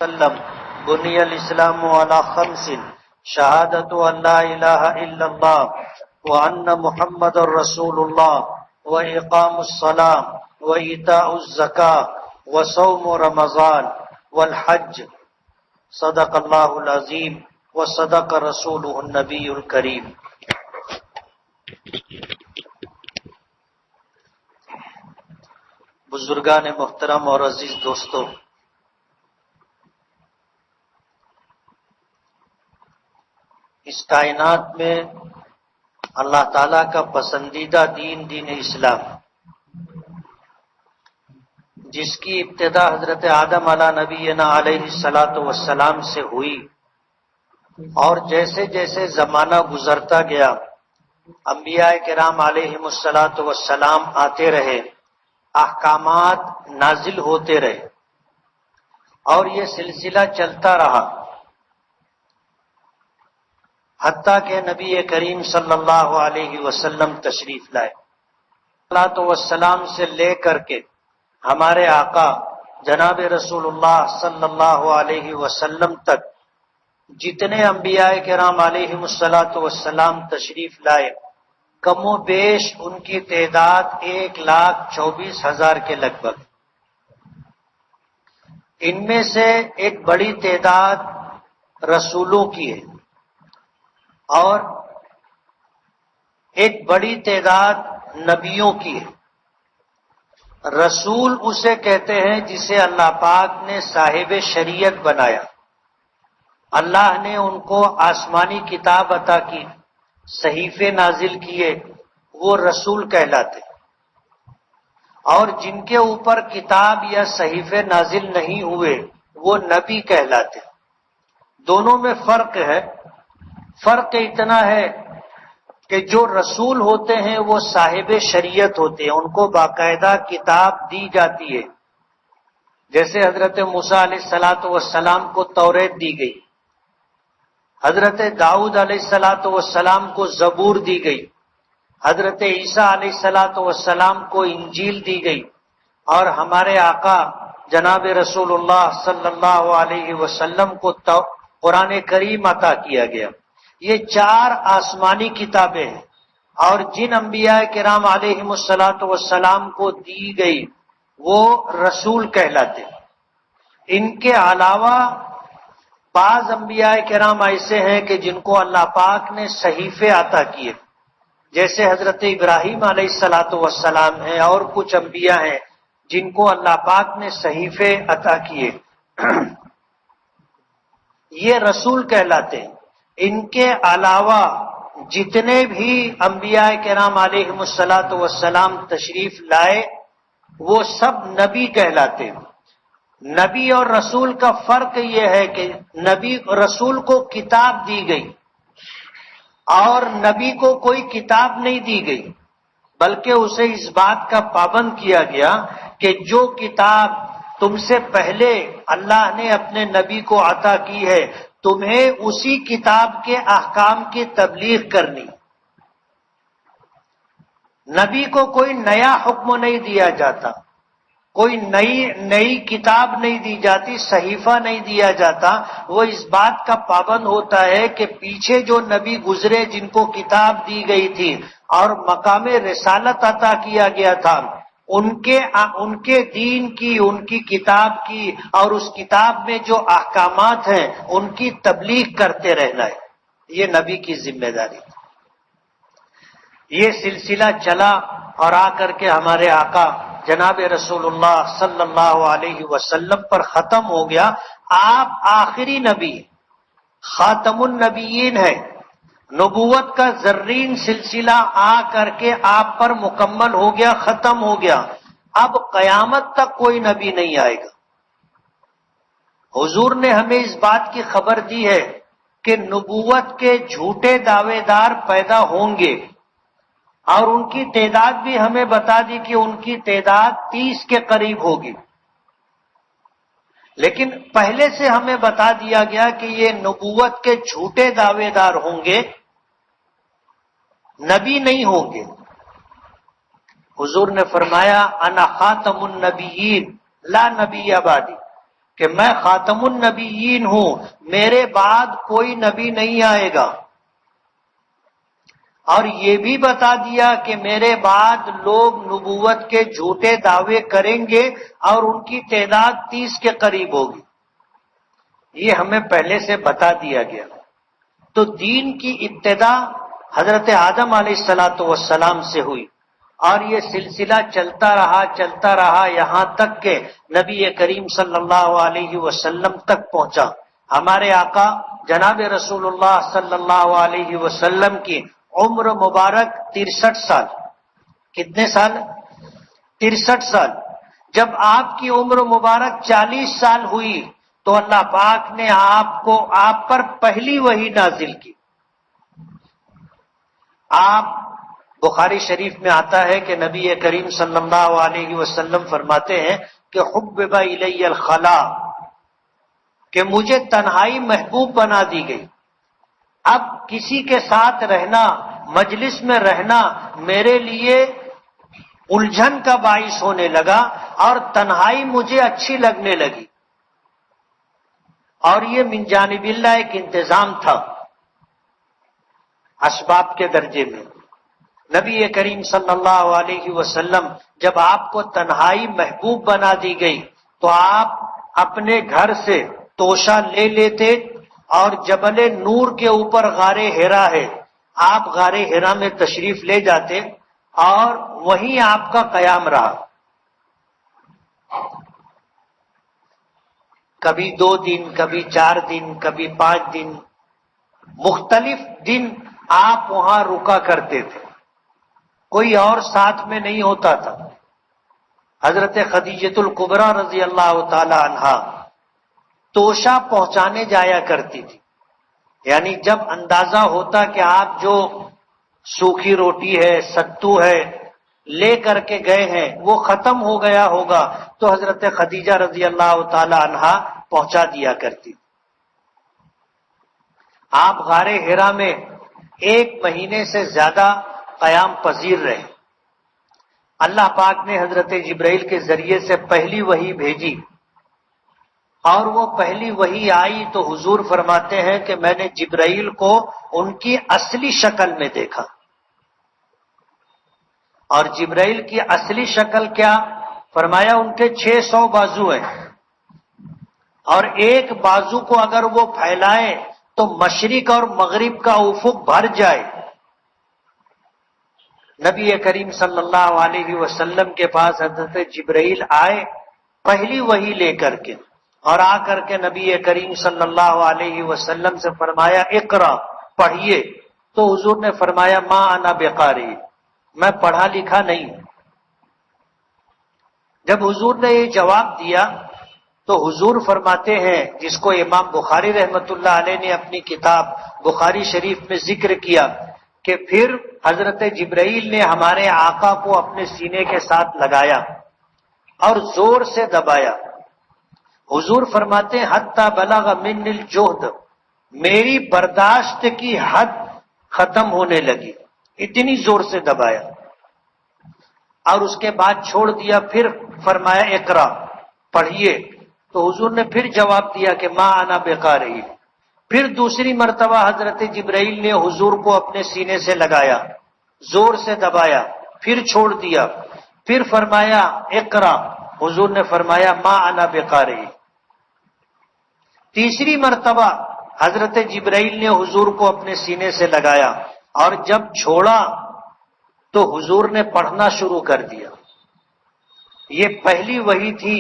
وسلم بني الإسلام على خمس شهادة أن لا إله إلا الله وأن محمد رسول الله وإقام الصلاة وإيتاء الزكاة وصوم رمضان والحج صدق الله العظيم وصدق رسوله النبي الكريم. بزرگان محترم اور عزیز دوستو، اس کائنات میں اللہ تعالیٰ کا پسندیدہ دین اسلام، جس کی ابتدا حضرت آدم علیہ نبینا علیہ الصلاۃ والسلام سے ہوئی، اور جیسے جیسے زمانہ گزرتا گیا انبیاء کرام علیہم الصلاۃ والسلام آتے رہے، احکامات نازل ہوتے رہے، اور یہ سلسلہ چلتا رہا حتیٰ کہ نبی کریم صلی اللہ علیہ وسلم تشریف لائے. صلاۃ والسلام سے لے کر کے ہمارے آقا جناب رسول اللہ صلی اللہ علیہ وسلم تک جتنے انبیاء کرام علیہم الصلاۃ والسلام تشریف لائے، کم و بیش ان کی تعداد 1,24,000 کے لگ بھگ. ان میں سے ایک بڑی تعداد رسولوں کی ہے اور ایک بڑی تعداد نبیوں کی ہے. رسول اسے کہتے ہیں جسے اللہ پاک نے صاحب شریعت بنایا. اللہ نے ان کو آسمانی کتاب عطا کی، صحیفے نازل کیے، وہ رسول کہلاتے. اور جن کے اوپر کتاب یا صحیفے نازل نہیں ہوئے وہ نبی کہلاتے. دونوں میں فرق ہے. فرق اتنا ہے کہ جو رسول ہوتے ہیں وہ صاحب شریعت ہوتے ہیں، ان کو باقاعدہ کتاب دی جاتی ہے. جیسے حضرت موسیٰ علیہ الصلاۃ والسلام کو توریت دی گئی، حضرت داؤد علیہ الصلاۃ والسلام کو زبور دی گئی، حضرت عیسیٰ علیہ الصلاۃ والسلام کو انجیل دی گئی، اور ہمارے آقا جناب رسول اللہ صلی اللہ علیہ وسلم کو قرآن کریم عطا کیا گیا. یہ 4 آسمانی کتابیں ہیں، اور جن انبیاء کرام علیہم الصلاۃ والسلام کو دی گئی وہ رسول کہلاتے. ان کے علاوہ بعض انبیاء کرام ایسے ہیں کہ جن کو اللہ پاک نے صحیفے عطا کیے، جیسے حضرت ابراہیم علیہ الصلاۃ والسلام ہیں، اور کچھ انبیاء ہیں جن کو اللہ پاک نے صحیفے عطا کیے. یہ رسول کہلاتے ہیں. ان کے علاوہ جتنے بھی انبیاء کرام علیہم الصلاۃ والسلام تشریف لائے وہ سب نبی کہلاتے ہیں. نبی اور رسول کا فرق یہ ہے کہ نبی رسول کو کتاب دی گئی، اور نبی کو کوئی کتاب نہیں دی گئی، بلکہ اسے اس بات کا پابند کیا گیا کہ جو کتاب تم سے پہلے اللہ نے اپنے نبی کو عطا کی ہے تمہیں اسی کتاب کے احکام کی تبلیغ کرنی. نبی کو کوئی نیا حکم نہیں دیا جاتا، کوئی نئی کتاب نہیں دی جاتی، صحیفہ نہیں دیا جاتا. وہ اس بات کا پابند ہوتا ہے کہ پیچھے جو نبی گزرے جن کو کتاب دی گئی تھی اور مقام رسالت عطا کیا گیا تھا، ان کے دین کی، ان کی کتاب کی، اور اس کتاب میں جو احکامات ہیں ان کی تبلیغ کرتے رہنا ہے. یہ نبی کی ذمہ داری. یہ سلسلہ چلا اور آ کر کے ہمارے آقا جناب رسول اللہ صلی اللہ علیہ وسلم پر ختم ہو گیا. آپ آخری نبی، خاتم النبیین ہیں. نبوت کا زرین سلسلہ آ کر کے آپ پر مکمل ہو گیا، ختم ہو گیا. اب قیامت تک کوئی نبی نہیں آئے گا. حضور نے ہمیں اس بات کی خبر دی ہے کہ نبوت کے جھوٹے دعوے دار پیدا ہوں گے، اور ان کی تعداد بھی ہمیں بتا دی کہ ان کی تعداد 30 کے قریب ہوگی. لیکن پہلے سے ہمیں بتا دیا گیا کہ یہ نبوت کے جھوٹے دعوے دار ہوں گے، نبی نہیں ہوں گے. حضور نے فرمایا انا خاتم النبیین لا نبی بعدی، کہ میں خاتم النبیین ہوں، میرے بعد کوئی نبی نہیں آئے گا، اور یہ بھی بتا دیا کہ میرے بعد لوگ نبوت کے جھوٹے دعوے کریں گے اور ان کی تعداد 30 کے قریب ہوگی. یہ ہمیں پہلے سے بتا دیا گیا. تو دین کی ابتدا حضرت آدم علیہ السلام سے ہوئی، اور یہ سلسلہ چلتا رہا یہاں تک کہ نبی کریم صلی اللہ علیہ وسلم تک پہنچا. ہمارے آقا جناب رسول اللہ صلی اللہ علیہ وسلم کی عمر مبارک 63 سال. کتنے سال؟ 63 سال. جب آپ کی عمر مبارک 40 سال ہوئی تو اللہ پاک نے آپ پر پہلی وحی نازل کی. آپ بخاری شریف میں آتا ہے کہ نبی کریم صلی اللہ علیہ وسلم فرماتے ہیں کہ حبب الی الخلا، کہ مجھے تنہائی محبوب بنا دی گئی. اب کسی کے ساتھ رہنا، مجلس میں رہنا میرے لیے الجھن کا باعث ہونے لگا اور تنہائی مجھے اچھی لگنے لگی. اور یہ من جانب اللہ ایک انتظام تھا اسباب کے درجے میں. نبی کریم صلی اللہ علیہ وسلم جب آپ کو تنہائی محبوب بنا دی گئی تو آپ اپنے گھر سے توشہ لے لیتے اور جبل نور کے اوپر غار حرا ہے، آپ غار حرا میں تشریف لے جاتے اور وہیں آپ کا قیام رہا. کبھی 2 دن، کبھی 4 دن، کبھی 5 دن، مختلف دن آپ وہاں رکا کرتے تھے. کوئی اور ساتھ میں نہیں ہوتا تھا. حضرت خدیجۃ الکبریٰ رضی اللہ تعالی عنہا توشہ پہنچانے جایا کرتی تھی. یعنی جب اندازہ ہوتا کہ آپ جو سوکھی روٹی ہے، ستو ہے لے کر کے گئے ہیں وہ ختم ہو گیا ہوگا تو حضرت خدیجہ رضی اللہ تعالی عنہا پہنچا دیا کرتی. آپ غار حرا میں 1 مہینے سے زیادہ قیام پذیر رہے. اللہ پاک نے حضرت جبرائیل کے ذریعے سے پہلی وحی بھیجی، اور وہ پہلی وحی آئی تو حضور فرماتے ہیں کہ میں نے جبرائیل کو ان کی اصلی شکل میں دیکھا. اور جبرائیل کی اصلی شکل کیا؟ فرمایا ان کے 600 بازو ہیں، اور ایک بازو کو اگر وہ پھیلائیں تو مشرق اور مغرب کا افق بھر جائے. نبی کریم صلی اللہ علیہ وسلم کے پاس حضرت جبرائیل آئے پہلی وحی لے کر کے، اور آ کر کے نبی کریم صلی اللہ علیہ وسلم سے فرمایا اقرا، پڑھیے. تو حضور نے فرمایا ما انا بقاری، میں پڑھا لکھا نہیں. جب حضور نے یہ جواب دیا تو حضور فرماتے ہیں، جس کو امام بخاری رحمت اللہ علیہ نے اپنی کتاب بخاری شریف میں ذکر کیا، کہ پھر حضرت جبرائیل نے ہمارے آقا کو اپنے سینے کے ساتھ لگایا اور زور سے دبایا. حضور فرماتے ہیں حتی بلغ من الجہد، میری برداشت کی حد ختم ہونے لگی، اتنی زور سے دبایا. اور اس کے بعد چھوڑ دیا. پھر فرمایا اقرا، پڑھیے. تو حضور نے پھر جواب دیا کہ ما انا بقاری. پھر دوسری مرتبہ حضرت جبرائیل نے حضور کو اپنے سینے سے لگایا، زور سے دبایا، پھر چھوڑ دیا. پھر فرمایا اقرا، حضور نے فرمایا ما انا بقاری. تیسری مرتبہ حضرت جبرائیل نے حضور کو اپنے سینے سے لگایا، اور جب چھوڑا تو حضور نے پڑھنا شروع کر دیا. یہ پہلی وحی تھی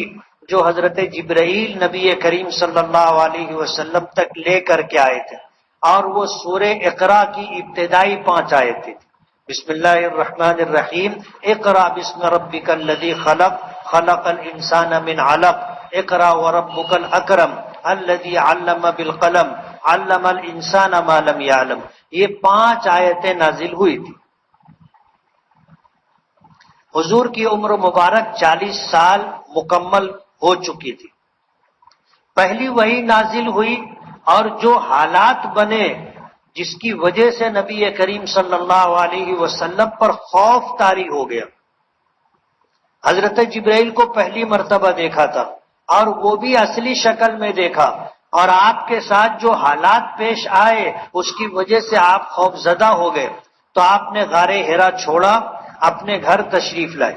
جو حضرت جبرائیل نبی کریم صلی اللہ علیہ وسلم تک لے کر کے آئے تھے، اور وہ سورہ اقرا کی ابتدائی 5 آیتیں تھیں. بسم اللہ الرحمن الرحیم، اقرا بسم ربک الذی خلق، خلق الانسان من علق، اقرا وربک الاکرم الذی علم بالقلم، علم الانسان ما لم یعلم. یہ 5 آیتیں نازل ہوئی تھی. حضور کی عمر مبارک 40 سال مکمل ہو چکی تھی. پہلی وحی نازل ہوئی، اور جو حالات بنے جس کی وجہ سے نبی کریم صلی اللہ علیہ وسلم پر خوف طاری ہو گیا. حضرت جبرائیل کو پہلی مرتبہ دیکھا تھا، اور وہ بھی اصلی شکل میں دیکھا، اور آپ کے ساتھ جو حالات پیش آئے اس کی وجہ سے آپ خوفزدہ ہو گئے، تو آپ نے غار حرا چھوڑا، اپنے گھر تشریف لائے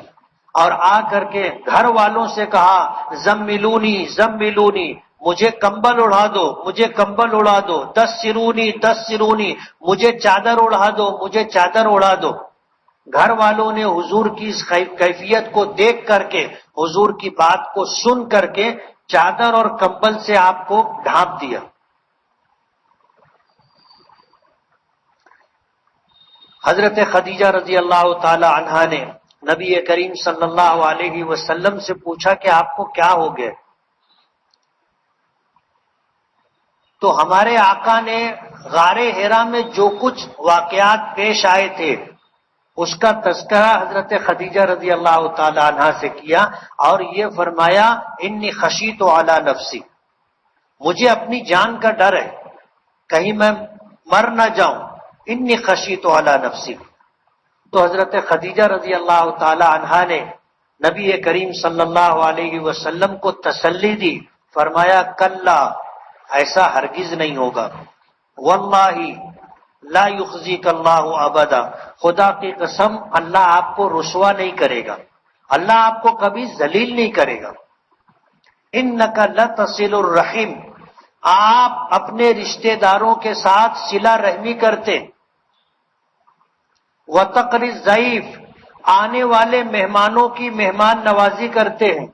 اور آ کر کے گھر والوں سے کہا زملونی زملونی، مجھے کمبل اڑا دو، مجھے کمبل اڑا دو، دسرونی دسرونی، مجھے چادر اڑا دو، مجھے چادر اڑا دو۔ گھر والوں نے حضور کی اس کیفیت کو دیکھ کر کے، حضور کی بات کو سن کر کے چادر اور کمبل سے آپ کو ڈھانپ دیا۔ حضرت خدیجہ رضی اللہ تعالی عنہا نے نبی کریم صلی اللہ علیہ وسلم سے پوچھا کہ آپ کو کیا ہو گیا؟ تو ہمارے آقا نے غار حرا میں جو کچھ واقعات پیش آئے تھے اس کا تذکرہ حضرت خدیجہ رضی اللہ تعالی عنہا سے کیا، اور یہ فرمایا انی خشیت علی نفسی، مجھے اپنی جان کا ڈر ہے، کہیں میں مر نہ جاؤں، انی خشیت علی نفسی۔ تو حضرت خدیجہ رضی اللہ تعالی عنہا نے نبی کریم صلی اللہ علیہ وسلم کو تسلی دی، فرمایا کلا، ایسا ہرگز نہیں ہوگا، واللہ لا یخزیک اللہ ابدا، خدا کی قسم اللہ آپ کو رسوا نہیں کرے گا، اللہ آپ کو کبھی ذلیل نہیں کرے گا۔ انک لتصل الرحم، آپ اپنے رشتہ داروں کے ساتھ صلہ رحمی کرتے، وتقری الضیف، آنے والے مہمانوں کی مہمان نوازی کرتے ہیں،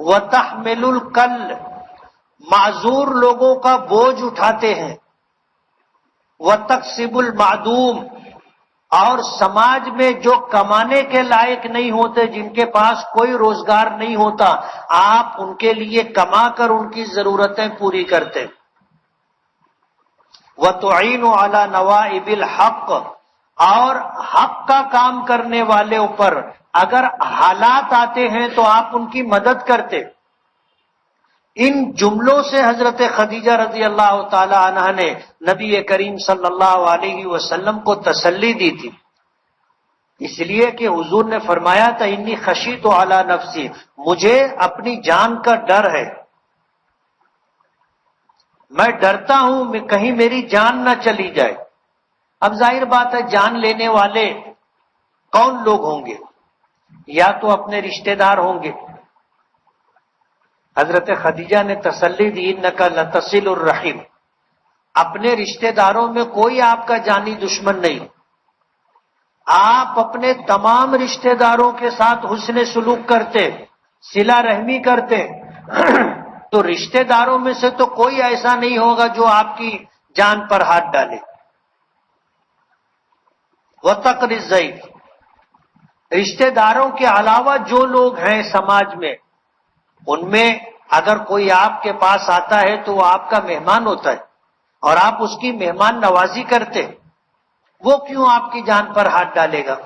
وتحمل الکل، معذور لوگوں کا بوجھ اٹھاتے ہیں، وتکسب المعدوم، اور سماج میں جو کمانے کے لائق نہیں ہوتے، جن کے پاس کوئی روزگار نہیں ہوتا، آپ ان کے لیے کما کر ان کی ضرورتیں پوری کرتے، وتعین علی نوائب الحق، اور حق کا کام کرنے والے اوپر اگر حالات آتے ہیں تو آپ ان کی مدد کرتے۔ ان جملوں سے حضرت خدیجہ رضی اللہ تعالی عنہ نے نبی کریم صلی اللہ علیہ وسلم کو تسلی دی تھی، اس لیے کہ حضور نے فرمایا تھا انی خشیت علی نفسی، مجھے اپنی جان کا ڈر ہے، میں ڈرتا ہوں میں کہیں میری جان نہ چلی جائے۔ اب ظاہر بات ہے جان لینے والے کون لوگ ہوں گے؟ یا تو اپنے رشتہ دار ہوں گے۔ حضرت خدیجہ نے تسلی دی انک لتصل الرحم، اپنے رشتہ داروں میں کوئی آپ کا جانی دشمن نہیں، آپ اپنے تمام رشتہ داروں کے ساتھ حسن سلوک کرتے، صلہ رحمی کرتے، تو رشتہ داروں میں سے تو کوئی ایسا نہیں ہوگا جو آپ کی جان پر ہاتھ ڈالے۔ وتقری الضیف، رشتہ داروں کے علاوہ جو لوگ ہیں سماج میں، ان میں اگر کوئی آپ کے پاس آتا ہے تو وہ آپ کا مہمان ہوتا ہے اور آپ اس کی مہمان نوازی کرتے، وہ کیوں آپ کی جان پر ہاتھ ڈالے گا؟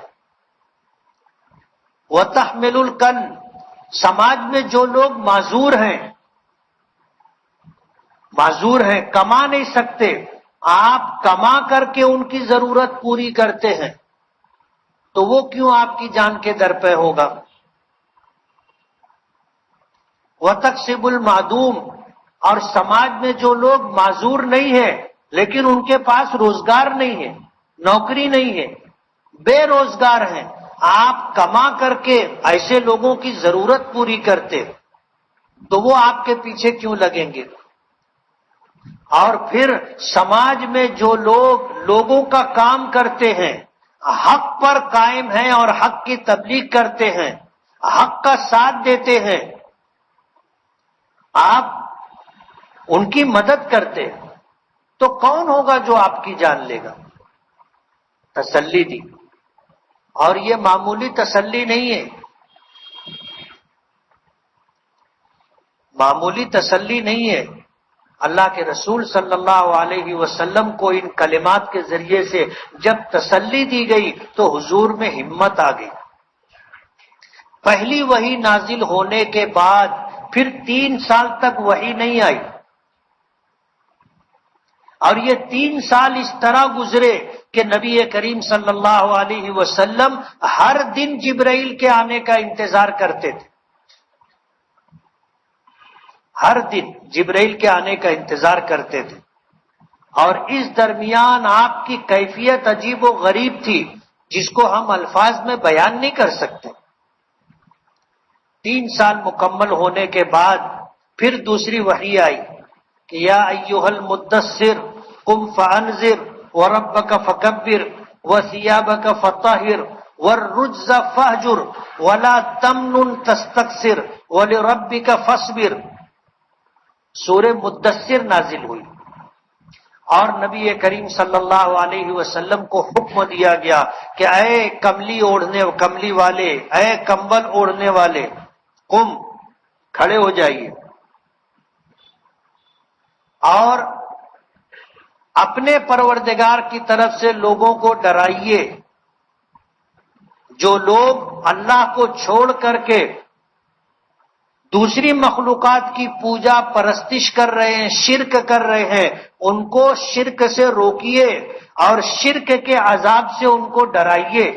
وتحمل الکل، سماج میں جو لوگ معذور ہیں، کما نہیں سکتے، آپ کما کر کے ان کی ضرورت پوری کرتے ہیں، تو وہ کیوں آپ کی جان کے در پہ ہوگا؟ وتکسب المعدوم، اور سماج میں جو لوگ معذور نہیں ہیں لیکن ان کے پاس روزگار نہیں ہے، نوکری نہیں ہے، بے روزگار ہیں، آپ کما کر کے ایسے لوگوں کی ضرورت پوری کرتے، تو وہ آپ کے پیچھے کیوں لگیں گے؟ اور پھر سماج میں جو لوگ لوگوں کا کام کرتے ہیں، حق پر قائم ہیں اور حق کی تبلیغ کرتے ہیں، حق کا ساتھ دیتے ہیں، آپ ان کی مدد کرتے، تو کون ہوگا جو آپ کی جان لے گا؟ تسلی دی، اور یہ معمولی تسلی نہیں ہے، معمولی تسلی نہیں ہے۔ اللہ کے رسول صلی اللہ علیہ وسلم کو ان کلمات کے ذریعے سے جب تسلی دی گئی تو حضور میں ہمت آ گئی۔ پہلی وحی نازل ہونے کے بعد پھر 3 سال تک وحی نہیں آئی، اور یہ 3 سال اس طرح گزرے کہ نبی کریم صلی اللہ علیہ وسلم ہر دن جبرائیل کے آنے کا انتظار کرتے تھے، ہر دن جبرائیل کے آنے کا انتظار کرتے تھے، اور اس درمیان آپ کی کیفیت عجیب و غریب تھی جس کو ہم الفاظ میں بیان نہیں کر سکتے۔ 3 سال مکمل ہونے کے بعد پھر دوسری وحی آئی کہ یا ایھا المدثر قم فانذر وربک فکبر وثیابک فطہر والرجز فاہجر ولا تمنن تستکثر ولربک فاصبر۔ سورہ مدثر نازل ہوئی، اور نبی کریم صلی اللہ علیہ وسلم کو حکم دیا گیا کہ اے کملی والے، اے کمبل اوڑھنے والے، قم، کھڑے ہو جائیے اور اپنے پروردگار کی طرف سے لوگوں کو ڈرائیے۔ جو لوگ اللہ کو چھوڑ کر کے دوسری مخلوقات کی پوجا پرستش کر رہے ہیں، شرک کر رہے ہیں، ان کو شرک سے روکیے اور شرک کے عذاب سے ان کو ڈرائیے۔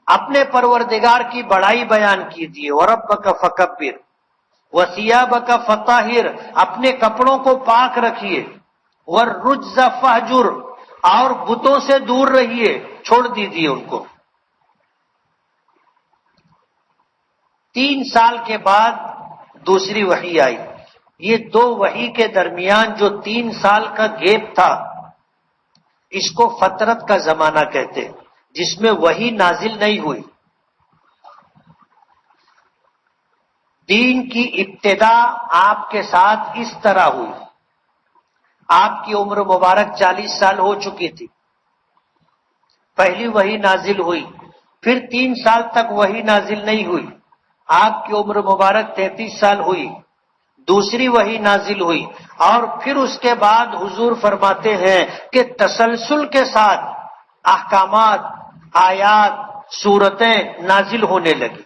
اپنے پروردگار کی بڑائی بیان کیجیے، وَرَبَّكَ فَكَبِّرْ وَثِيَابَكَ فَطَهِّرْ، اپنے کپڑوں کو پاک رکھیے، وَالرُّجْزَ فَاهْجُرْ، اور بتوں سے دور رہیے، چھوڑ دیجیے ان کو۔ 3 سال کے بعد دوسری وحی آئی۔ یہ 2 وحی کے درمیان جو 3 سال کا گیپ تھا، اس کو فترت کا زمانہ کہتے ہیں، جس میں وحی نازل نہیں ہوئی۔ دین کی ابتدا آپ کے ساتھ اس طرح ہوئی۔ آپ کی عمر مبارک 40 سال ہو چکی تھی، پہلی وحی نازل ہوئی، پھر 3 سال تک وحی نازل نہیں ہوئی، آپ کی عمر مبارک 33 سال ہوئی، دوسری وحی نازل ہوئی، اور پھر اس کے بعد حضور فرماتے ہیں کہ تسلسل کے ساتھ احکامات، آیات، سورتیں نازل ہونے لگی،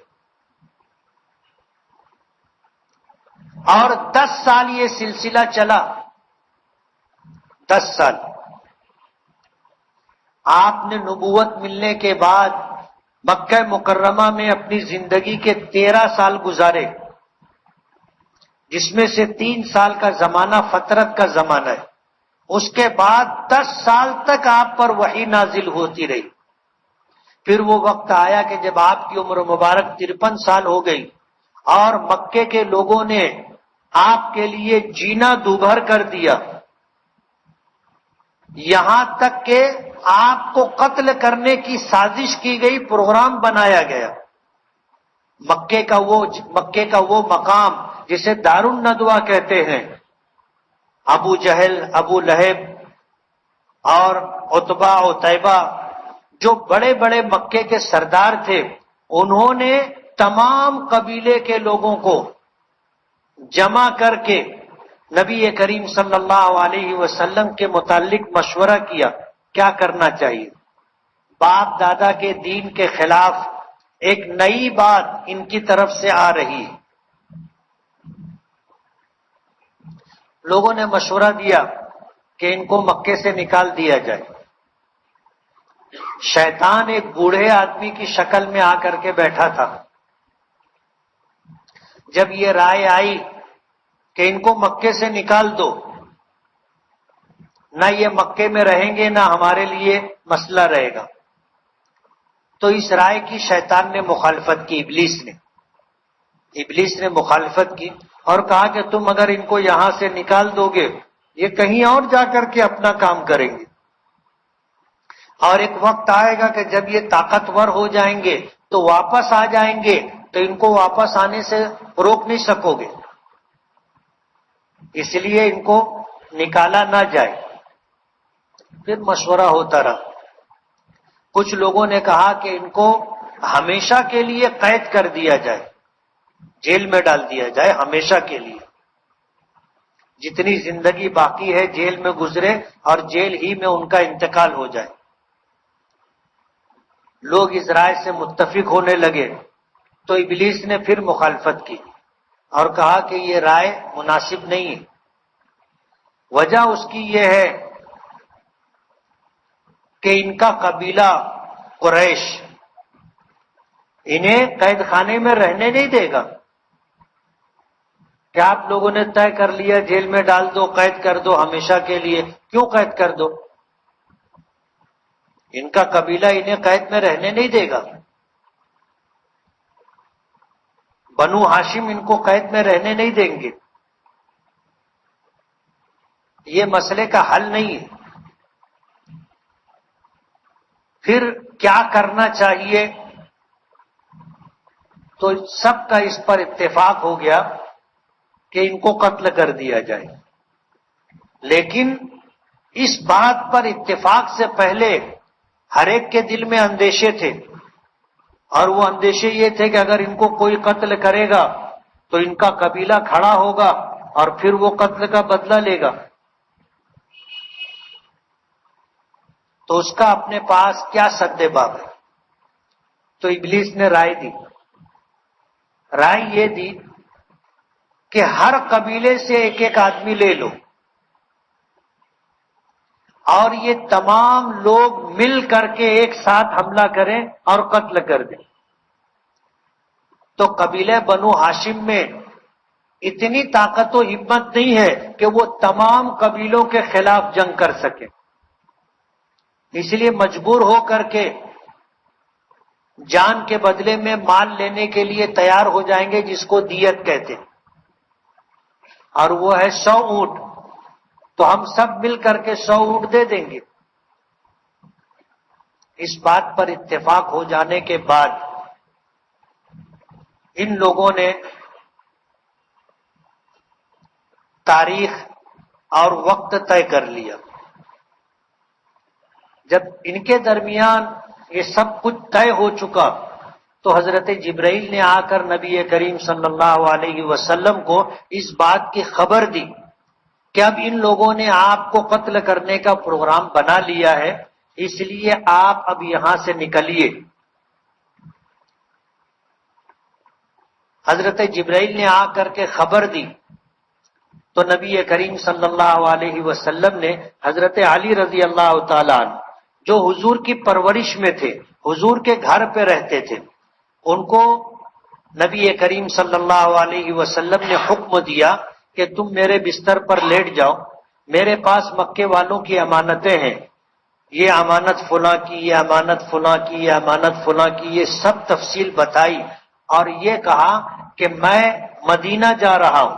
اور 10 سال یہ سلسلہ چلا۔ 10 سال آپ نے نبوت ملنے کے بعد مکہ مکرمہ میں اپنی زندگی کے 13 سال گزارے، جس میں سے 3 سال کا زمانہ فترت کا زمانہ ہے۔ اس کے بعد 10 سال تک آپ پر وحی نازل ہوتی رہی۔ پھر وہ وقت آیا کہ جب آپ کی عمر مبارک 53 سال ہو گئی، اور مکے کے لوگوں نے آپ کے لیے جینا دوبھر کر دیا، یہاں تک کہ آپ کو قتل کرنے کی سازش کی گئی، پروگرام بنایا گیا۔ مکے کا وہ مقام جسے دار الندوہ کہتے ہیں، ابو جہل، ابو لہب اور عتبہ عتیبہ، جو بڑے بڑے مکے کے سردار تھے، انہوں نے تمام قبیلے کے لوگوں کو جمع کر کے نبی کریم صلی اللہ علیہ وسلم کے متعلق مشورہ کیا، کیا کرنا چاہیے۔ باپ دادا کے دین کے خلاف ایک نئی بات ان کی طرف سے آ رہی ہے۔ لوگوں نے مشورہ دیا کہ ان کو مکے سے نکال دیا جائے۔ شیطان ایک بوڑھے آدمی کی شکل میں آ کر کے بیٹھا تھا۔ جب یہ رائے آئی کہ ان کو مکے سے نکال دو، نہ یہ مکے میں رہیں گے، نہ ہمارے لیے مسئلہ رہے گا، تو اس رائے کی شیطان نے مخالفت کی، ابلیس نے مخالفت کی اور کہا کہ تم اگر ان کو یہاں سے نکال دو گے، یہ کہیں اور جا کر کے اپنا کام کریں گے، اور ایک وقت آئے گا کہ جب یہ طاقتور ہو جائیں گے تو واپس آ جائیں گے، تو ان کو واپس آنے سے روک نہیں سکو گے، اس لیے ان کو نکالا نہ جائے۔ پھر مشورہ ہوتا رہا۔ کچھ لوگوں نے کہا کہ ان کو ہمیشہ کے لیے قید کر دیا جائے، جیل میں ڈال دیا جائے، ہمیشہ کے لیے، جتنی زندگی باقی ہے جیل میں گزرے اور جیل ہی میں ان کا انتقال ہو جائے۔ لوگ اس رائے سے متفق ہونے لگے تو ابلیس نے پھر مخالفت کی اور کہا کہ یہ رائے مناسب نہیں ہے۔ وجہ اس کی یہ ہے کہ ان کا قبیلہ قریش انہیں قید خانے میں رہنے نہیں دے گا، کیا آپ لوگوں نے طے کر لیا جیل میں ڈال دو، قید کر دو ہمیشہ کے لیے؟ کیوں قید کر دو؟ ان کا قبیلہ انہیں قید میں رہنے نہیں دے گا، بنو ہاشم ان کو قید میں رہنے نہیں دیں گے، یہ مسئلے کا حل نہیں ہے۔ پھر کیا کرنا چاہیے؟ تو سب کا اس پر اتفاق ہو گیا کہ ان کو قتل کر دیا جائے، لیکن اس بات پر اتفاق سے پہلے ہر ایک کے دل میں اندیشے تھے، اور وہ اندیشے یہ تھے کہ اگر ان کو کوئی قتل کرے گا تو ان کا قبیلہ کھڑا ہوگا اور پھر وہ قتل کا بدلہ لے گا، تو اس کا اپنے پاس کیا سد باب ہے؟ تو ابلیس نے رائے دی، رائے یہ دی کہ ہر قبیلے سے ایک ایک آدمی لے لو اور یہ تمام لوگ مل کر کے ایک ساتھ حملہ کریں اور قتل کر دیں۔ تو قبیلہ بنو ہاشم میں اتنی طاقت و ہمت نہیں ہے کہ وہ تمام قبیلوں کے خلاف جنگ کر سکے، اس لیے مجبور ہو کر کے جان کے بدلے میں مال لینے کے لیے تیار ہو جائیں گے، جس کو دیت کہتے ہیں، اور وہ ہے 100 اونٹ، تو ہم سب مل کر کے 100 اونٹ دے دیں گے۔ اس بات پر اتفاق ہو جانے کے بعد ان لوگوں نے تاریخ اور وقت طے کر لیا۔ جب ان کے درمیان یہ سب کچھ طے ہو چکا تو حضرت جبرائیل نے آ کر نبی کریم صلی اللہ علیہ وسلم کو اس بات کی خبر دی کہ اب ان لوگوں نے آپ کو قتل کرنے کا پروگرام بنا لیا ہے، اس لیے آپ اب یہاں سے نکلیے۔ حضرت جبرائیل نے آ کر کے خبر دی تو نبی کریم صلی اللہ علیہ وسلم نے حضرت علی رضی اللہ تعالیٰ عنہ، جو حضور کی پرورش میں تھے، حضور کے گھر پہ رہتے تھے، ان کو نبی کریم صلی اللہ علیہ وسلم نے حکم دیا کہ تم میرے بستر پر لیٹ جاؤ، میرے پاس مکے والوں کی امانتیں ہیں، یہ امانت فلاں کی، یہ امانت فلاں کی، یہ امانت فلاں کی، یہ سب تفصیل بتائی، اور یہ کہا کہ میں مدینہ جا رہا ہوں،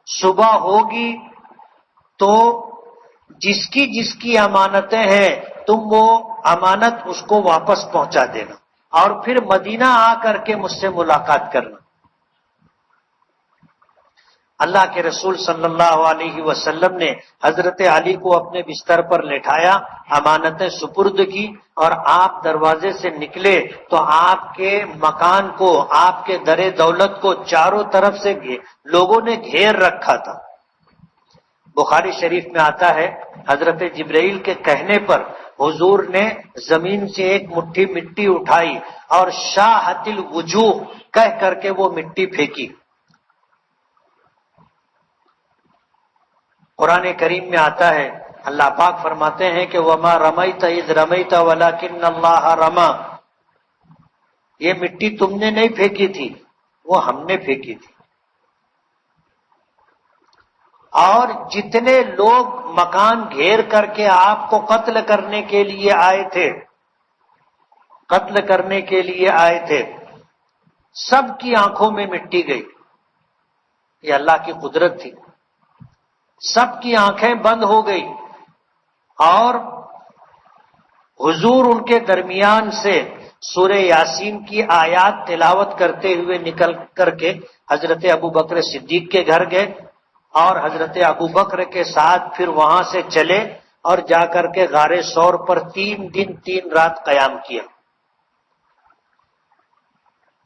صبح ہوگی تو جس کی امانتیں ہیں تم وہ امانت اس کو واپس پہنچا دینا، اور پھر مدینہ آ کر کے مجھ سے ملاقات کرنا۔ اللہ کے رسول صلی اللہ علیہ وسلم نے حضرت علی کو اپنے بستر پر لٹھایا، امانتیں سپرد کی، اور آپ دروازے سے نکلے تو آپ کے مکان کو، آپ کے در دولت کو چاروں طرف سے لوگوں نے گھیر رکھا تھا۔ بخاری شریف میں آتا ہے حضرت جبرائیل کے کہنے پر حضور نے زمین سے ایک مٹھی مٹی اٹھائی اور شاہت الوجوہ کہہ کر کے وہ مٹی پھینکی۔ قرآن کریم میں آتا ہے، اللہ پاک فرماتے ہیں کہ وَمَا رَمَيْتَ إِذْ رَمَيْتَ وَلَكِنَّ اللَّهَ رَمَى، یہ مٹی تم نے نہیں پھینکی تھی، وہ ہم نے پھینکی تھی۔ اور جتنے لوگ مکان گھیر کر کے آپ کو قتل کرنے کے لیے آئے تھے، قتل کرنے کے لیے آئے تھے، سب کی آنکھوں میں مٹی گئی۔ یہ اللہ کی قدرت تھی، سب کی آنکھیں بند ہو گئی، اور حضور ان کے درمیان سے سورہ یاسین کی آیات تلاوت کرتے ہوئے نکل کر کے حضرت ابو بکر صدیق کے گھر گئے، اور حضرت ابو بکر کے ساتھ پھر وہاں سے چلے اور جا کر کے غار ثور پر 3 دن 3 رات قیام کیا۔